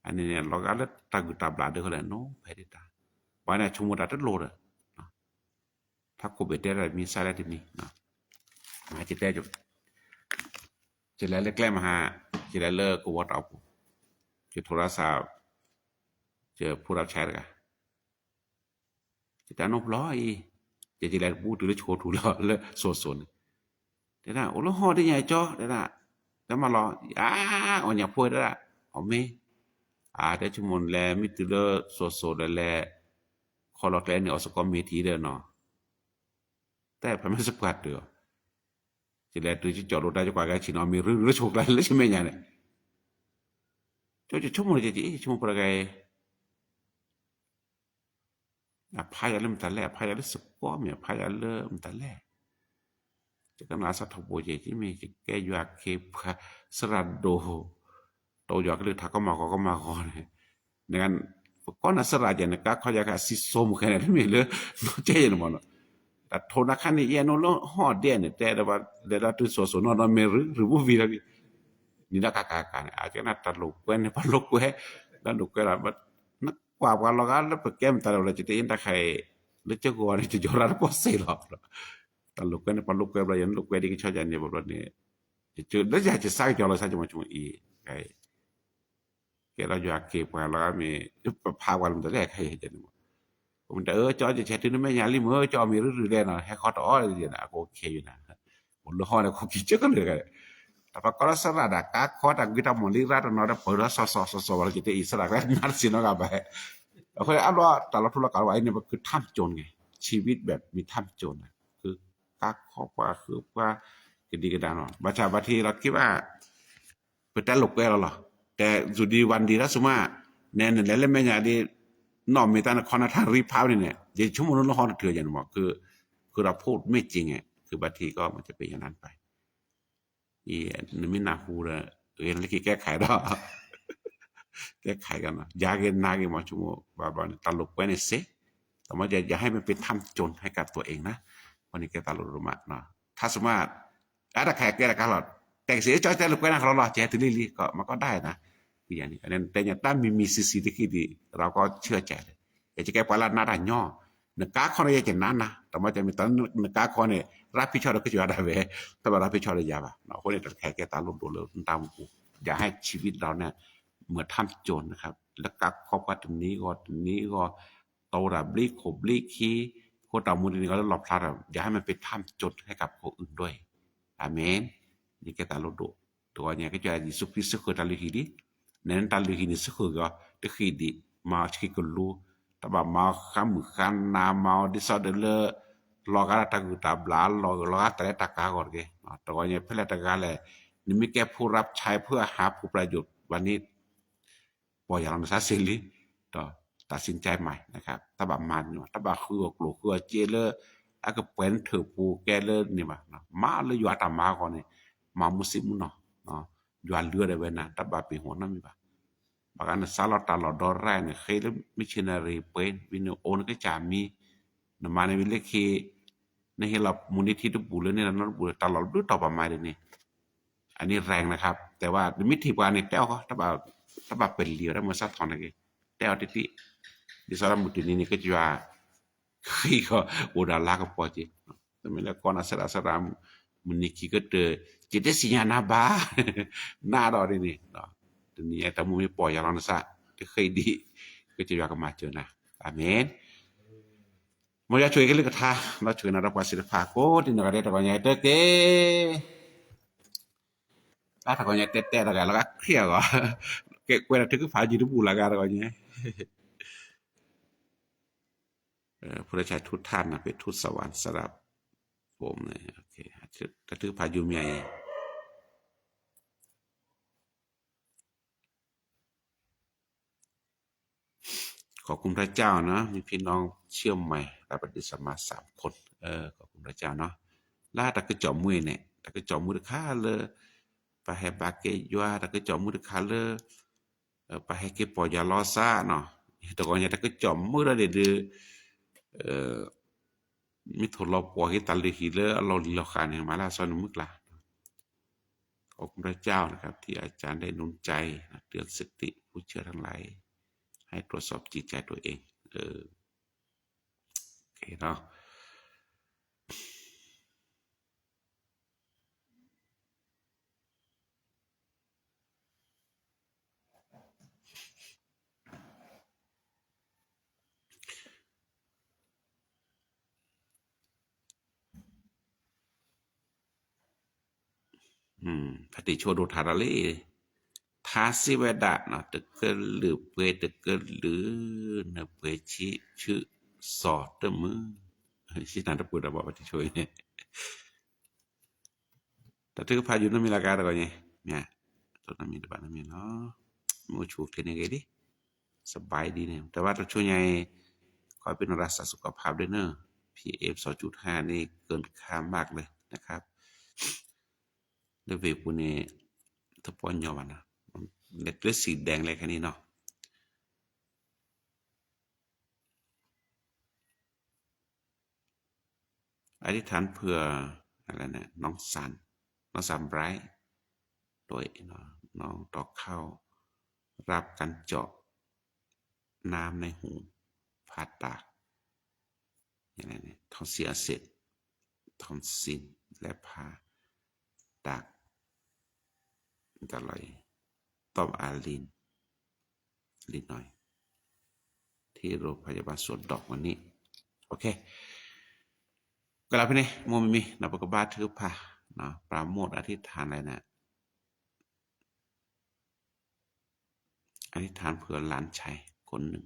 ani ne logale taguta blade hole no perita bana chumuta ta lo ta ko betera mi sala ti mi na ma ti te jo je la le klem ha je la le ko wa ta pu je thora sa je pura chai ga je ta no blo i je la bu tu le cho tu lo le so so ni de na o lo ho de nya cho de na da ma lo o nya pho de la o me ada cumon le mitule so le kolot le ni oso komiti de no แต่พม่สกวัดเด้อสิแลตุจิจอรถได้กว่าga ชินอมีหรือโชกละเลยใช่มั้ยเนี่ยจะชั่วโมงจะชั่วโมงประไกพายอะไรมันตะแลพายอะไรสกอมเนี่ยพายอะไรมันตะแลจะกำลังสัทโบเจที่มีแกอยู่อาเคสระโดโตอยากเลยถ้าก็มาขอเนี่ยในการก็น่ะสระจะเนี่ยก็เขาอยากสิสมแค่นั้นมีเลยเจนบ่เนาะแต่โทนักคันนี่เนาะฮอดเดเนี่ยแต่ว่าได้ตุโสๆเนาะเมหรือบ่วีละนี่นะกะอาจจะน่ะตลกเว้นปลกเว้แล้วลูกก็ละนักกว่าเราก็แล้วแก้มตลอดจะได้ยินตาใครหรือจะกว่านี่จะจอราก็เสร็จหรอกตลกเว้นปลกเว้แล้วยันลูกเว้ดิก็ชอบอย่างนี้บ่เนี่ย就那家就撒娇了，啥就么就哎，给เราอยากเก็บไว้แล้วมีพาวันมันจะได้ใครเห็นมั้งผมแต่จอจะเช็ดที่ไม่ยาลิมจอมีหรือเรื่องนะให้เขาต่ออะไรอย่างนะก็โอเคอยู่นะผมรู้ห้องเนี่ยเขาคิดเจอกันเลยtapi kalau serada kakak dan kita mau lihat dan ada pada sosok orang kita Israel kan narsi no gak baik เราเคยอ่านว่าแต่ละธุรการว่าเนี่ยมันคือท่ามโจรไงชีวิตแบบมีท่ามโจรคือกักข้อว่าคือว่าก็ดีก็ได้เนาะบางทีเราคิดว่าเป็นแต่หลบแกเราหรอแต่สุดดีวันดีแล้วสมมติเนี่ยแล้วแม่ยาดีนอมมีตานครทางรีพาวเนี่ยเดี๋ยวชั่วโมงนึงเราหอเถื่อนอย่างบอกคือเราพูดไม่จริงไงคือบางทีก็มันจะเป็นอย่างนั้นไปอีนี่ไม่น่าพูดเลยเรื่องที่แก้ไขได้แก้ไขกันนะยาเกนนาเกนมาชั่วโมงบางตลกไว้ในเซแต่ว่าอย่าให้มันเป็นทำจนให้กับตัวเองนะวันนี้แกตลกรู้มาเนาะถ้าสมมติada kayak kira kalau teksnya cocok lu kena kalau cek itu lili kok makaได้นะอย่างนี้นั้นแต่ยังตั้งมีsisiที่ดีเราก็เชื่อใจเลยแต่จะแก้ปัญหาหน้าย่อเนื้อกาคนเนี่ยจะนั้นนะแต่ว่าจะมีตอนเนื้อกาคนเนี่ยรับผิดชอบก็จะได้เว้ยแต่ว่ารับผิดชอบได้ยากเนาะคนเนี่ยแค่แก้ตาลุ่มดูเลยตามกูอย่าให้ชีวิตเราเนี่ยเหมือนทำโจรนะครับแล้วกักครอบครัวตรงนี้ก็โตระบลิขบลิคีโคตรมุนีก็หลอกพลาดอย่าให้มันไปทำโจรให้กับคนอื่นด้วยAmin. Ni kita lodo. Tuanya ke jadi supi suku tali hidi. Nen tali hidi suku ga de hidi ma chiki kulu. Taba ma kamu kan na ma di sadele loga ta guta bla loga ta ta ka gor ge. Tuanya pele ta gale. นี่มีแก่ผู้รับใช้เพื่อหาผู้ประโยชน์วันนี้ปล่อยอย่างนั้นซะสิลิต่อตัดสินใจใหม่นะครับถ้าแบบมันเนาะถ้าแบบคือกลัวคือเจเลอาก็เป็นเถือปูแกเลนี่มาเลยอยู่อาตมาก่อนเนี่ยมามุสิมุนเนาะอยู่อันเลือดได้เว้นะถ้าแบบเป็นหัวน้ำมีบ่บางอันสารตลอดดอแรกเนี่ยเคยแล้วมิชนารีเป็นวินโอนก็จะมีนมาในวิเลคีในเฮลับมูลนิธิทุบุเลยเนี่ยนั่นบุตลอดดูต่อประมาณเดี๋ยวนี้อันนี้แรงนะครับแต่ว่ามิถิการเนี่ยแต้วเขาถ้าแบบเป็นเลียวแล้วมันซัดทอนอะไรแต้วที่di sana mutin ini ke jua kiko udah lah ke poji tapi lah kau nak serah meniki ke te jadi sinya naba nado ini dunia tamu mi poya lan sa ke di ke jua ke macu nah amin mau ya cuy ke le kata lo cuy nada pasti le pako di negara dia takanya itu ke takanya tete takanya lo kaya kok kayak kue nanti ke pagi tu pula takanya พระชายทุตท่านนะเป็นทูตสวรรค์สำหรับผมเลยโอเคกระทืบพายุใหญ่ขอบคุณพระเจ้านะมีพี่น้องเชื่อมใหม่รับปฏิสัมมา3 คนขอบคุณพระเจ้าเนาะล่าตะกระจอมมือเนี่ยตะกระจอมมือค่าเลยไปให้บาเกยยัวตะกระจอมมือค่าเลยไปให้เก็บปอยาลอซ่าเนาะแต่ก่อนเนี่ยตะกระจอมมือเราเดือมิถลปวกิตัลลิฮิเลเราลีเราขานเนี่ยมาลาซอนมึกละขอบคุณพระเจ้านะครับที่อาจารย์ได้หนุนใจเตือนสติผู้เชื่อทั้งหลายให้ตรวจสอบจิตใจตัวเองโอเคเนาะปฏิโชดุธาราลีทาสิเวดะเนาะตะเกลือเปตะเกลือเนเปชิชื่อสอดตะมือชินันตะปุระบอกปฏิโชยเนี่ยแต่ถึงพายุนั้นมีราคาอะไรเนี่ยตัวนั้นมีตัวนั้นมีเนาะมูชูเทนเกดิสบายดีเนี่ยแต่ว่าตัวช่วยไงคอยเป็นรักษาสุขภาพด้วยเนอะ PM 2.5นี่เกินค่ามากเลยนะครับแล้วเวกุเนี่ยถ้าปอนยอมันนะเล็ดเลือดสีแดงเลยแค่นี้เนาะอธิษฐานเพื่ออะไรเนี่ยน้องสันไบรท์โดยน้องตอกเข้ารับการเจาะน้ำในหูผ่าตัดอย่างไรเนี่ยท้องเสียเสร็จทอนซิลและผ่าตัด ตะลอยตอบอาลินลินหน่อยที่โรงพยาบาลสวนดอกวันนี้โอเคก็แล้วพี่นี่มมีนับกบาถือผ้าเนาะปราโมทย์อธิษฐานอะไรนะอธิษฐานเพื่อหลานชายคนหนึ่ง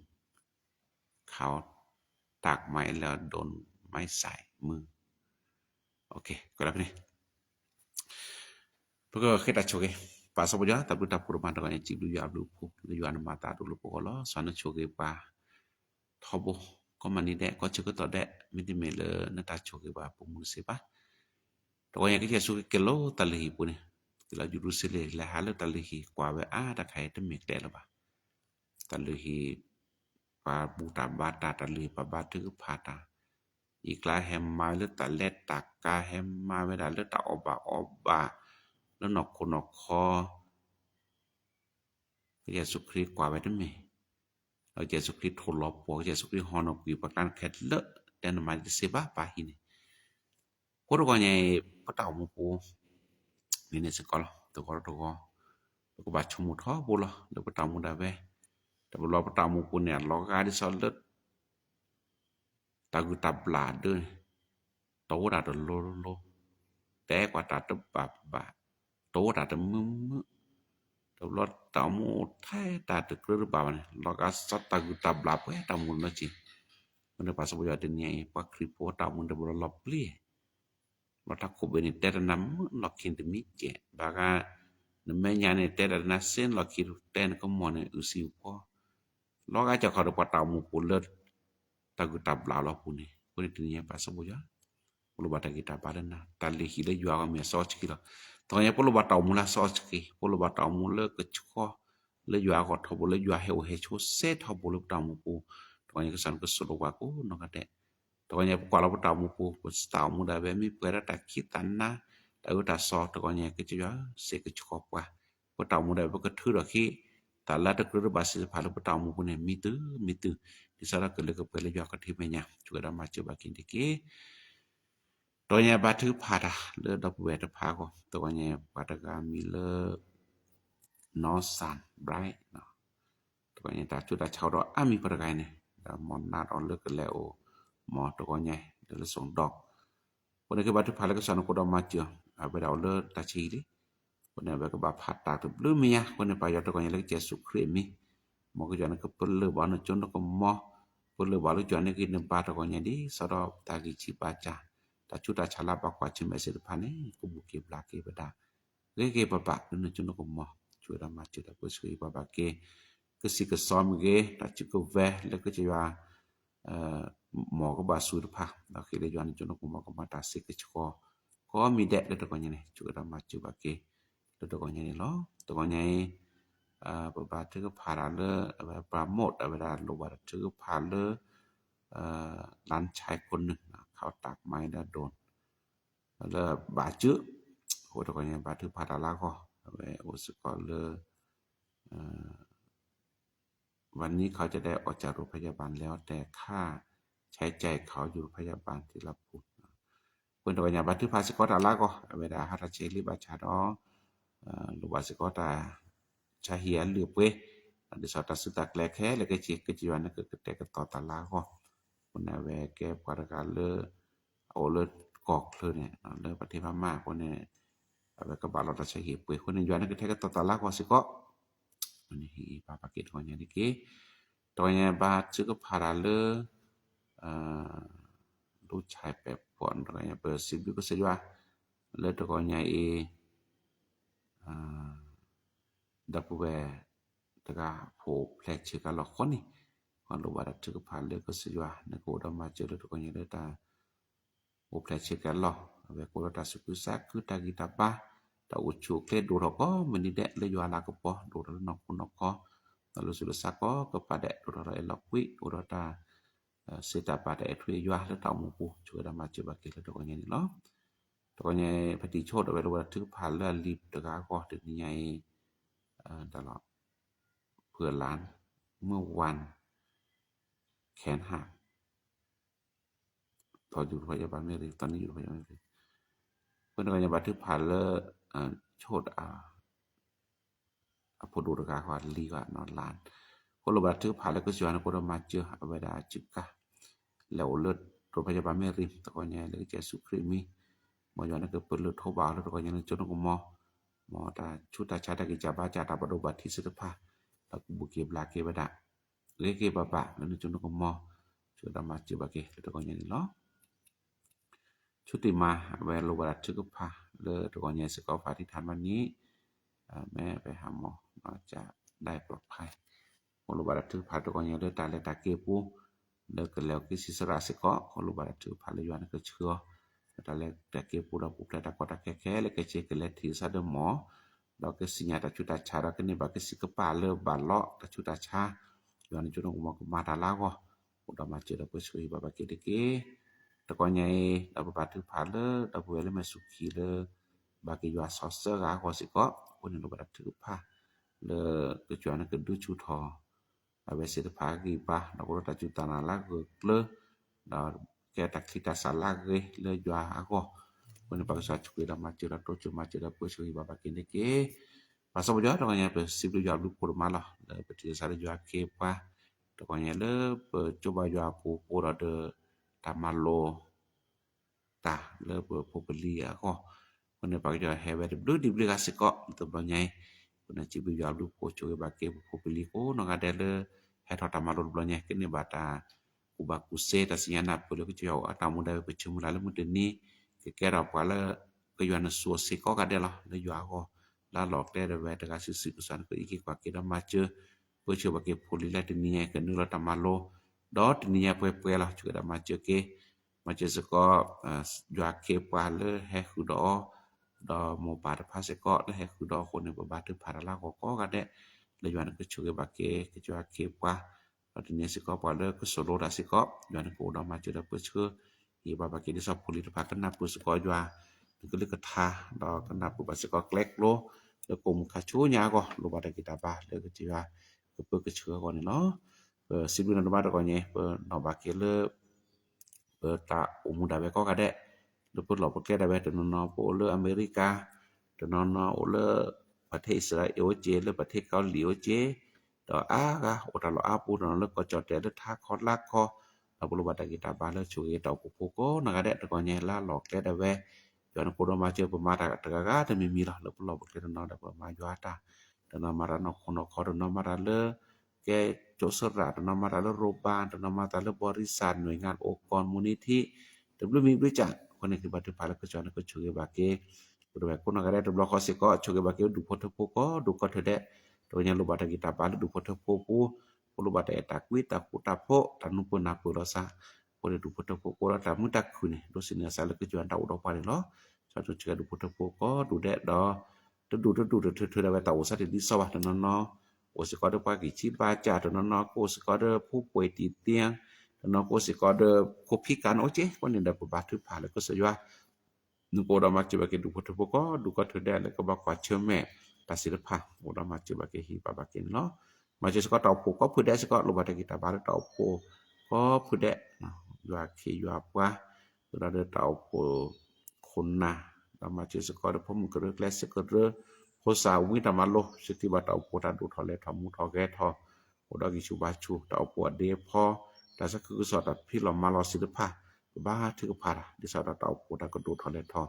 เขาตากไม้แล้วโดนไม้ใส่มือโอเคก็แล้วพี่นี่Porque kita choque pa so ya ta buta pur ma ta ni chi lu ya lu pu lu ya na ma ta du lu ko lo so na choque pa thobo ko mani de ko chu ko to de mi ti me le na ta choque pa pu mu se pa to ya ke su ke lo ta le hi pu ni la ju lu se le la ha le ta le hi kwa we a ta khai ta me de lo ba ta le hi pa bu ta ba ta le pa ba tu pa ta อีกลาแฮมมาหรือตะเล็ดตากกาแฮมมาเวลาหรือตะอบาแล้วนอกคนนอกคอพระเยซูคริสต์กว่าไว้ได้ไหมเราเยซูคริสต์ทนรอบพระเยซูคริสต์ฮอนอกุยประกันแค่เลอะแต่นมาจะเสบาปาหินี่พวกเราเนี่ยพระเต่ามูปูนี่เนี่ยสกอลตัวก็บาดชมูท้อบุละแล้วพระเต่ามูดาเวแต่บุละพระเต่ามูปูเนี่ยเราก็ได้สอนเลอะตากุตาบลาเด้อโตดาดโลแต่กว่าตาตบาโตดาดมึตลอดตามูไทตาตะกระบาเนี่ยเราก็สัตตากุตาบลาเปตามูนะจิมันpas boya dunia pa kripo ta mun de bolo lopli mata ko beni tera nam lokin de mike baga ne menya ne tera na sen lokin ten ko mone usi po loga cha ko pa ta mu pulet ta gu ta bla lo puni puni dunia pas boya polo bata kita palena tali hile jua ka me so chikilo to ya polo bata mu la so chiki polo bata mu le ke chko le jua ko thobo le jua he cho se thobo le ta mu pu Pokoknya kesan ke solo aku no kate. Pokoknya kalau tamu ku tamu da be mi pera ta kitana ta uta so pokoknya ke jua se ke cukup wa. Tamu da be ke thu da ki ta la ta ku ba se phala tamu ku ne mi tu di sala ke le ke pele jua ke thi menya juga da ma coba kin diki. Pokoknya batu pada le da bu ta pa ko pokoknya pada ga mi le no san bright no. Pokoknya ta chu da chao do ami pada ga neมอนนาดออนเลิกกันแล้วหมอตะกอใหญ่เดี๋ยวส่งดอกคนนี้ก็บัดพาแล้วก็สอนก็ดอกมาเจือเอาไปดาวเลิกตาชีดิคนนี้แบบก็บาพัดตาตึบลืมเมียคนนี้ไปยอดตะกอใหญ่แล้วเจสุครีมีหมอก็จอนก็เปิ้นเลือบอนจนก็หมอเปิ้นเลือบอนจอนนี่กินปาตะกอใหญ่ดิสอดตากิจิปาจาตาชุตาฉลาบกว่าจิเมสิพานี่กูบุเก็บลาเก็บดาเกปะปะนั่นจนก็หมอช่วยดามาจุดก็ช่วยปะปะเกก็สิก็ซ้อมเกตาจิก็แวแล้วก็จะว่าหมอก็บาสูดพาแล้วคือได้ย้อนจนก็หมอก็มาตาสิกก็มีแดดแล้วตะกอนนี่จุดมาจุบาเกแล้วตะกอนนี่เนาะตะกอนนี่บาถึงก็พาราเลปราโมทเวลาโลบาถึงก็พาเลหลานชายคนนึงเขาตากไม้แล้วโดนแล้วบาจึโหตะกอนนี่บาถึงพาราลาก็โอสก็เลวันนี้เขาจะได้ออกจากโรงพยาบาลแล้วแต่ค่าใช้จ่ายเขาอยู่พยาบาลที่รับพูดเพิ่นว่าอย่าบัดถือภาษีก็ตาลาก็เวลาหาราเชลิบาชาดอหรือว่าสิก็ตาชาเฮียหรือเปดิสอตสุตักแลแค่แล้วก็เจกจิวันก็แต่ก็ต่อตาลาก็คนน่ะแวแก้ปรการเลเอาเลกอกเลยเนี่ยเลประเทศพม่าคนเนี่ยแล้วก็บาลอตชาเฮียเปคนนึงย้อนก็แท้ก็ต่อตาลาก็สิก็ini Papa Kit honya diki tonya ba juga parale lu chai pe pon tonya bersib juga sejua le tonya dapwe taga pho plek chika lo khoni kon lu bara juga parale ko sejua ne ko da ma jelo tonya le ta pho plek chika lo ave ko ta sukusa ku ta gita pa ta uchu ke do ro ko meni de le yo ala ko po do ro no ko lalu sudah sako kepada ro elokwi ro ta seta pada etwe yo le ta mu pu chu da ma chu ba ke le to ko ni lo to ko niปฏิโชตเอาไว้ว่าถึงผ่านแล้วรีบตะกาก็ถึงใหญ่ตลอดเพื่อล้านเมื่อวันแขนหักพออยู่พยาบาลไม่ได้ตอนนี้อยู่พยาบาลไม่ได้เพิ่นก็ยังบัดถึงผ่านแล้วโชต พดูรกาควาลีก็นอนลานคนลบถือผ่าแล้วก็สวนคนมาเจอเวลาจิกะแล้วเลิศโรงพยาบาลแม่ริมตะกอนใหญ่เลยจะสุครีมีหมอย้อนก็เปิดเลือดโทบาแล้วตะกอนใหญ่จนก็หมอตาชุตาชาตะกิจาบาจาตาบดบัติสิทธภาแล้วบุเกบลาเกบดาเลเกบปะแล้วจนก็หมอชุดามาเจอบาเกตะกอนใหญ่เนาะชุติมาเวลาบาดถึกภาเลตะกอนใหญ่สกอฟาที่ทานวันนี้แม่ไปหาหมอจะได้ปลอดภัยคนลบาดถึกภาตะกอนใหญ่เด้อตาและตาเกปูเลิกกันแล้วกิสิสราสิก็คนลบาดถึกภาเลยย้อนก็เชื่อตาและตาเกปูเราปุกตาก็ตาแค่ๆแล้วก็เช็คกันแล้วที่ซะเดหมอเราก็สิญาตาชุตาชาเราก็นี่บาก็สิกปาเลบาเลาะตาชุตาชาย้อนจุนงมาตาลาก็อุดมาเจอเราไปช่วยบาบาเกเดเกตะกอนใหญ่เราบาถึกภาเลเราเวลามาสุขีเลบาเกยาซอเซอร์กาก็สิก็คนลบาถึกภาle tujuan ke du chu tho avese de pagi pa na ko ta chu ta na la ke le da ke ta kita sala ke le jua ako pone pa sa chu da ma chu da to chu ma chu da pu chu ba ba ke ne ke pa so jua da nya pe si du jua lu pu ma la le pe ti sa jua ke pa to ko nya le pe chu ba jua pu pu da de ta ma lo ta le pu pu li ako pone pa jua he ve de di bli ka se ko to ba nya kuna cibu jalu ko choge bake populi ko no gadele heto tamalon blonye kene bata kuba kuse tasiana polo ko yo atamu da pe chumula le mudeni ke kera pala ko yana so se ko gadela le yo ko la lok de de weta ka sisi kusan ko iki kwa kida mache ko cho bake poli la tiniye ke nu la tamalo do tiniye pe la choge da mache ke mache se ko yo ke pala he hudo do mo pada pase ko he kudo ko ne ba tu para la ko ga de le yuan ko chuge ba ke jua ke pa ati ne se ko pa le ko solo da se ko yuan ko do ma chu da pu chu hi ba ke di so puli pa kan na pu se ko jua ko le ko tha do kan na pu ba se ko klek lo le ko mu ka chu nya ko lo ba da kita ba le ko jua ko pu ko chu ko ne no sibu na ba da ko nye no ba ke le ta umu da be ko ga de luปลอบประเทศได้แบบนอนโอเลอเมริกาตนอนโอเลประเทศอิสราเอลเจหรือประเทศเกาหลีเจดอากะโอตลออาปูนอนแล้วก็จอดแต่ทาคอลักคอเราบ่รู้ว่าตะกิตาบาแล้วช่วยตอกุโกนะกะได้ตะกอแยลาหลอกแต่ได้แวย้อนโคดมาเจอประมาตะกะกะแต่มีล่ะแล้วปลอบประเทศนอนได้ประมาณยาตาตนมารานคนคอตนมาราเลแกโจสระตนมาราเลโรบานตนมาตาเลบริษัทหน่วยงานองค์กรมูลนิธิตบมีบริจาคคนนี้คือบัตรภาระก็จอนะก็ช่วยบาเกบริเวณคนก็ได้ตบลอคสิก็ช่วยบาเกดูพอทโปก็ดูก็เถดตัวยังรูบัตรกิตาบาลดูพอทโปปูรูบัตรตะกวิตะปุตะโพตันุปนาปุรสะคนดูพอทโปก็ตะมุตะคุนี่ดูสิเนสาลก็จวนตาอุดปาเลยเนาะสาธุช่วยดูพอทโปก็ดูแดดดูเธอได้ไปตาอุสติดิสวะตนนอโอสิก็ได้ปากิชิบาจาตนนอโอสิก็ได้ผู้ป่วยติดเตียงno ko se ko de ko pikan oje ko ne da ba tu pa le ko se yo nu ko da ma che ba ke du ko du ko de le ko ba kwa cheme ta si le pa o da ma che ba ke hi ba ba ke no ma che se ko ta po ko pu de se ko lo ba de kita ba ta po ko pu de no yo ke yo pa da de ta poคนนะda ma che se ko de po mu ko le se ko de ko sa wi ta ma lo se ti ba ta po ta du tho le tho mu tho ge tho o da ki chu ba chu ta po de poแต่สักคือสอดพี่เรามารอศิลปะบ้าถึกพาดิสอดตาโปตะกดูทอเลทอ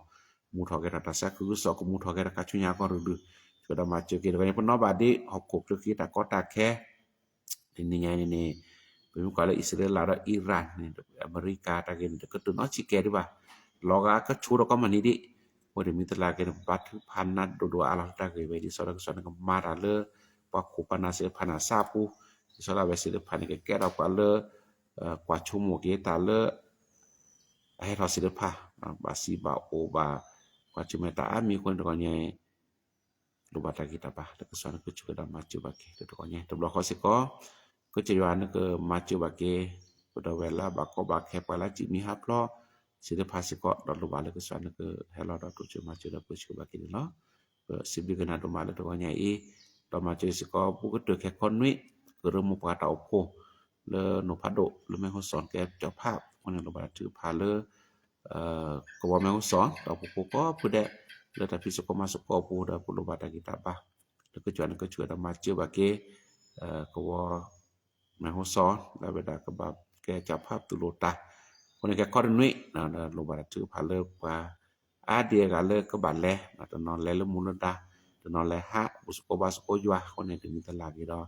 มูทอเกตตาสักคือสอก็มูทอเกตกะชุญญาก็รึก็ได้มาเจอเกตก็ยังพนอบาดิฮอกกบตะกี้ตะก็ตาแค่นี่ไงนี่เป็นก็เลยอิสราเอลแล้วอิหร่านนี่อเมริกาตะเกนก็ตุนอชิเกดิบ่าลอกาก็ชูรก็มานี่ดิบ่ได้มีตะลาเกนบัดพันนัดโดอาลาตะเกไว้ดิสอดก็สอนก็มาราเลปะคุปนาเสพนาซาปูดิสอดเวสิลพันก็แก่เราปะเลกว่าชั่วโมงเกตาเลให้ทอศิลปะบาซีบาโอบากว่าจุเมตามีคนตะกอนใหญ่รูบาตะกิตาบาตะกสอนก็จุกดามาจุบาเกตะกอนใหญ่ตะบลอคอสิก็จะยานก็มาจุบาเกปดเวลาบาก็บาแคปลาจิมีฮับลอศิลปะสิก็ดอรูบาเลก็สอนก็ให้เราดอตุจุมาจุดปุจุบาเกเนาะสิบิกนาดมาเลตะกอนใหญ่อีดอมาจุสิก็ปุกตะแคคนวิก็เริ่มปาตาโพเลโนพาโดหรือแม่เขาสอนแกเจ้าภาพคนนั้นบ่ถือพาเลก็บ่แม่เขาสอนตอผู้ก็ผู้ใดแล้วถ้าพิสก็มาสกอผู้ใดผู้บาตะกิตาบาเล แล้วก็จวนก็ช่วยตมาเจอบาเกก็ว่าแม่ฮู้ซอแล้วเวลาก็แบบแกจับภาพตุโลตาคนแกก็นุ้ยนะโลบาจือพาเลิกว่าอาเดียกาเลิกก็บัดแลนะตอนอนแลมุนดาตอนอนแลฮะบุสโกบาสโกยัวคนนี้ถึงตลาดอีดอ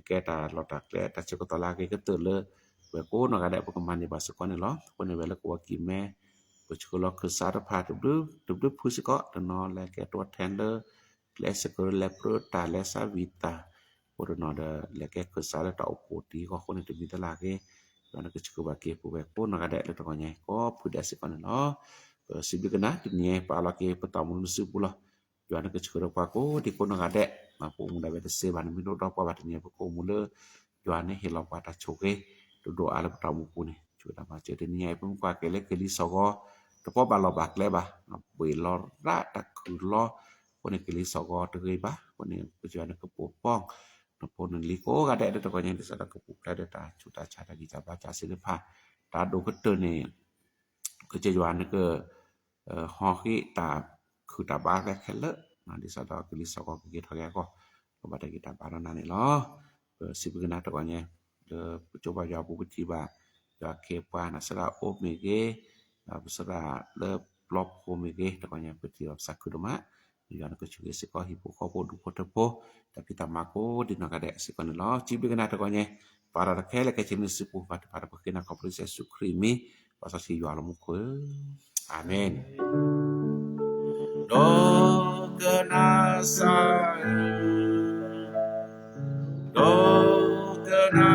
แกตาลอตักแลตาเจก็ตลาดก็เตือนเลยเวโกนก็ได้ประมาณนี้บาสโกนี่หรอคนนี้เวลาก็ว่ากินแม่บุสโกลอคือสารพัดดึบผู้สิก็ตอนอนแลแกตัวแทนเดอร์และสกแลโปรตาและซาวิตาPoronada leke kesala ta opoti ko khone te bitala ke ana ke chuba ke pu be ko na kada le to nya ko puda se kon no sibi kana dunia pala ke patamun su pula yo ana ke chuba pa ko di ko na kada ma pu mu da be se ban mi do pa ba dunia ko mu le yo ana he lo pa ta choke do ala patamu pu ni chuda ma che de nia pu kwa ke le ke li so ko to po ba lo ba le ba be lo ra ta ku lo ko ne ke li so ko te ba ko ne ke jo ana ke pu pong Pon liko kada ada tokonya di sana kepuk ada ta cuta cara kita baca silepa ta do keute ni kejejuan ke hoki taคือตาบาแค่เลนะดิสะดอกลิสก็กิทอยก็บ่ได้กิตาบานั้นนี่เนาะสิบกนะตะกเนี่ยcoba ya bu tiba ya kepa na sera op mege na sera le plop ko mege tะกเนี่ย peti sakuduma ya na kecuali siko hipo ko du potepo tapi tamako di nakade siko no cibi kena tะกเนี่ย para rakele ke chini sipu para pekina ko proses sukrimi pasal si yo alamu ko amen do kenasa kena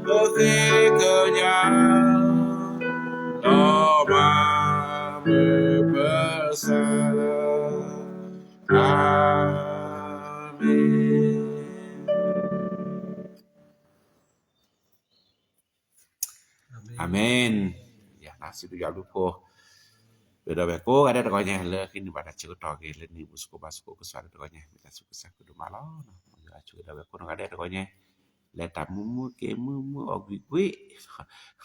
ketikanya Toma bersalah amin amin ya nasi tu ya lupa beda beko ada tokanya le kini pada cerita ke le ni busko basko ke suara tokanya kita suka sak du malo no ya cerita beko ada tokanya le tamu ke mu ogwi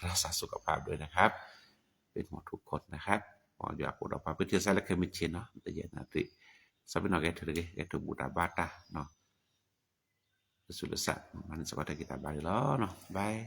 rasa suka ภาพด้วยนะครับเป็นหมดทุกคนนะครับขออยากพูดออกไปเพื่อใช้และเคมีชินเนาะแต่อย่านะติสับนอกแกถือแกถูกบูดาบาตาเนาะสุดละสัตว์มันสวัสดีkita bye แล้วเนาะ bye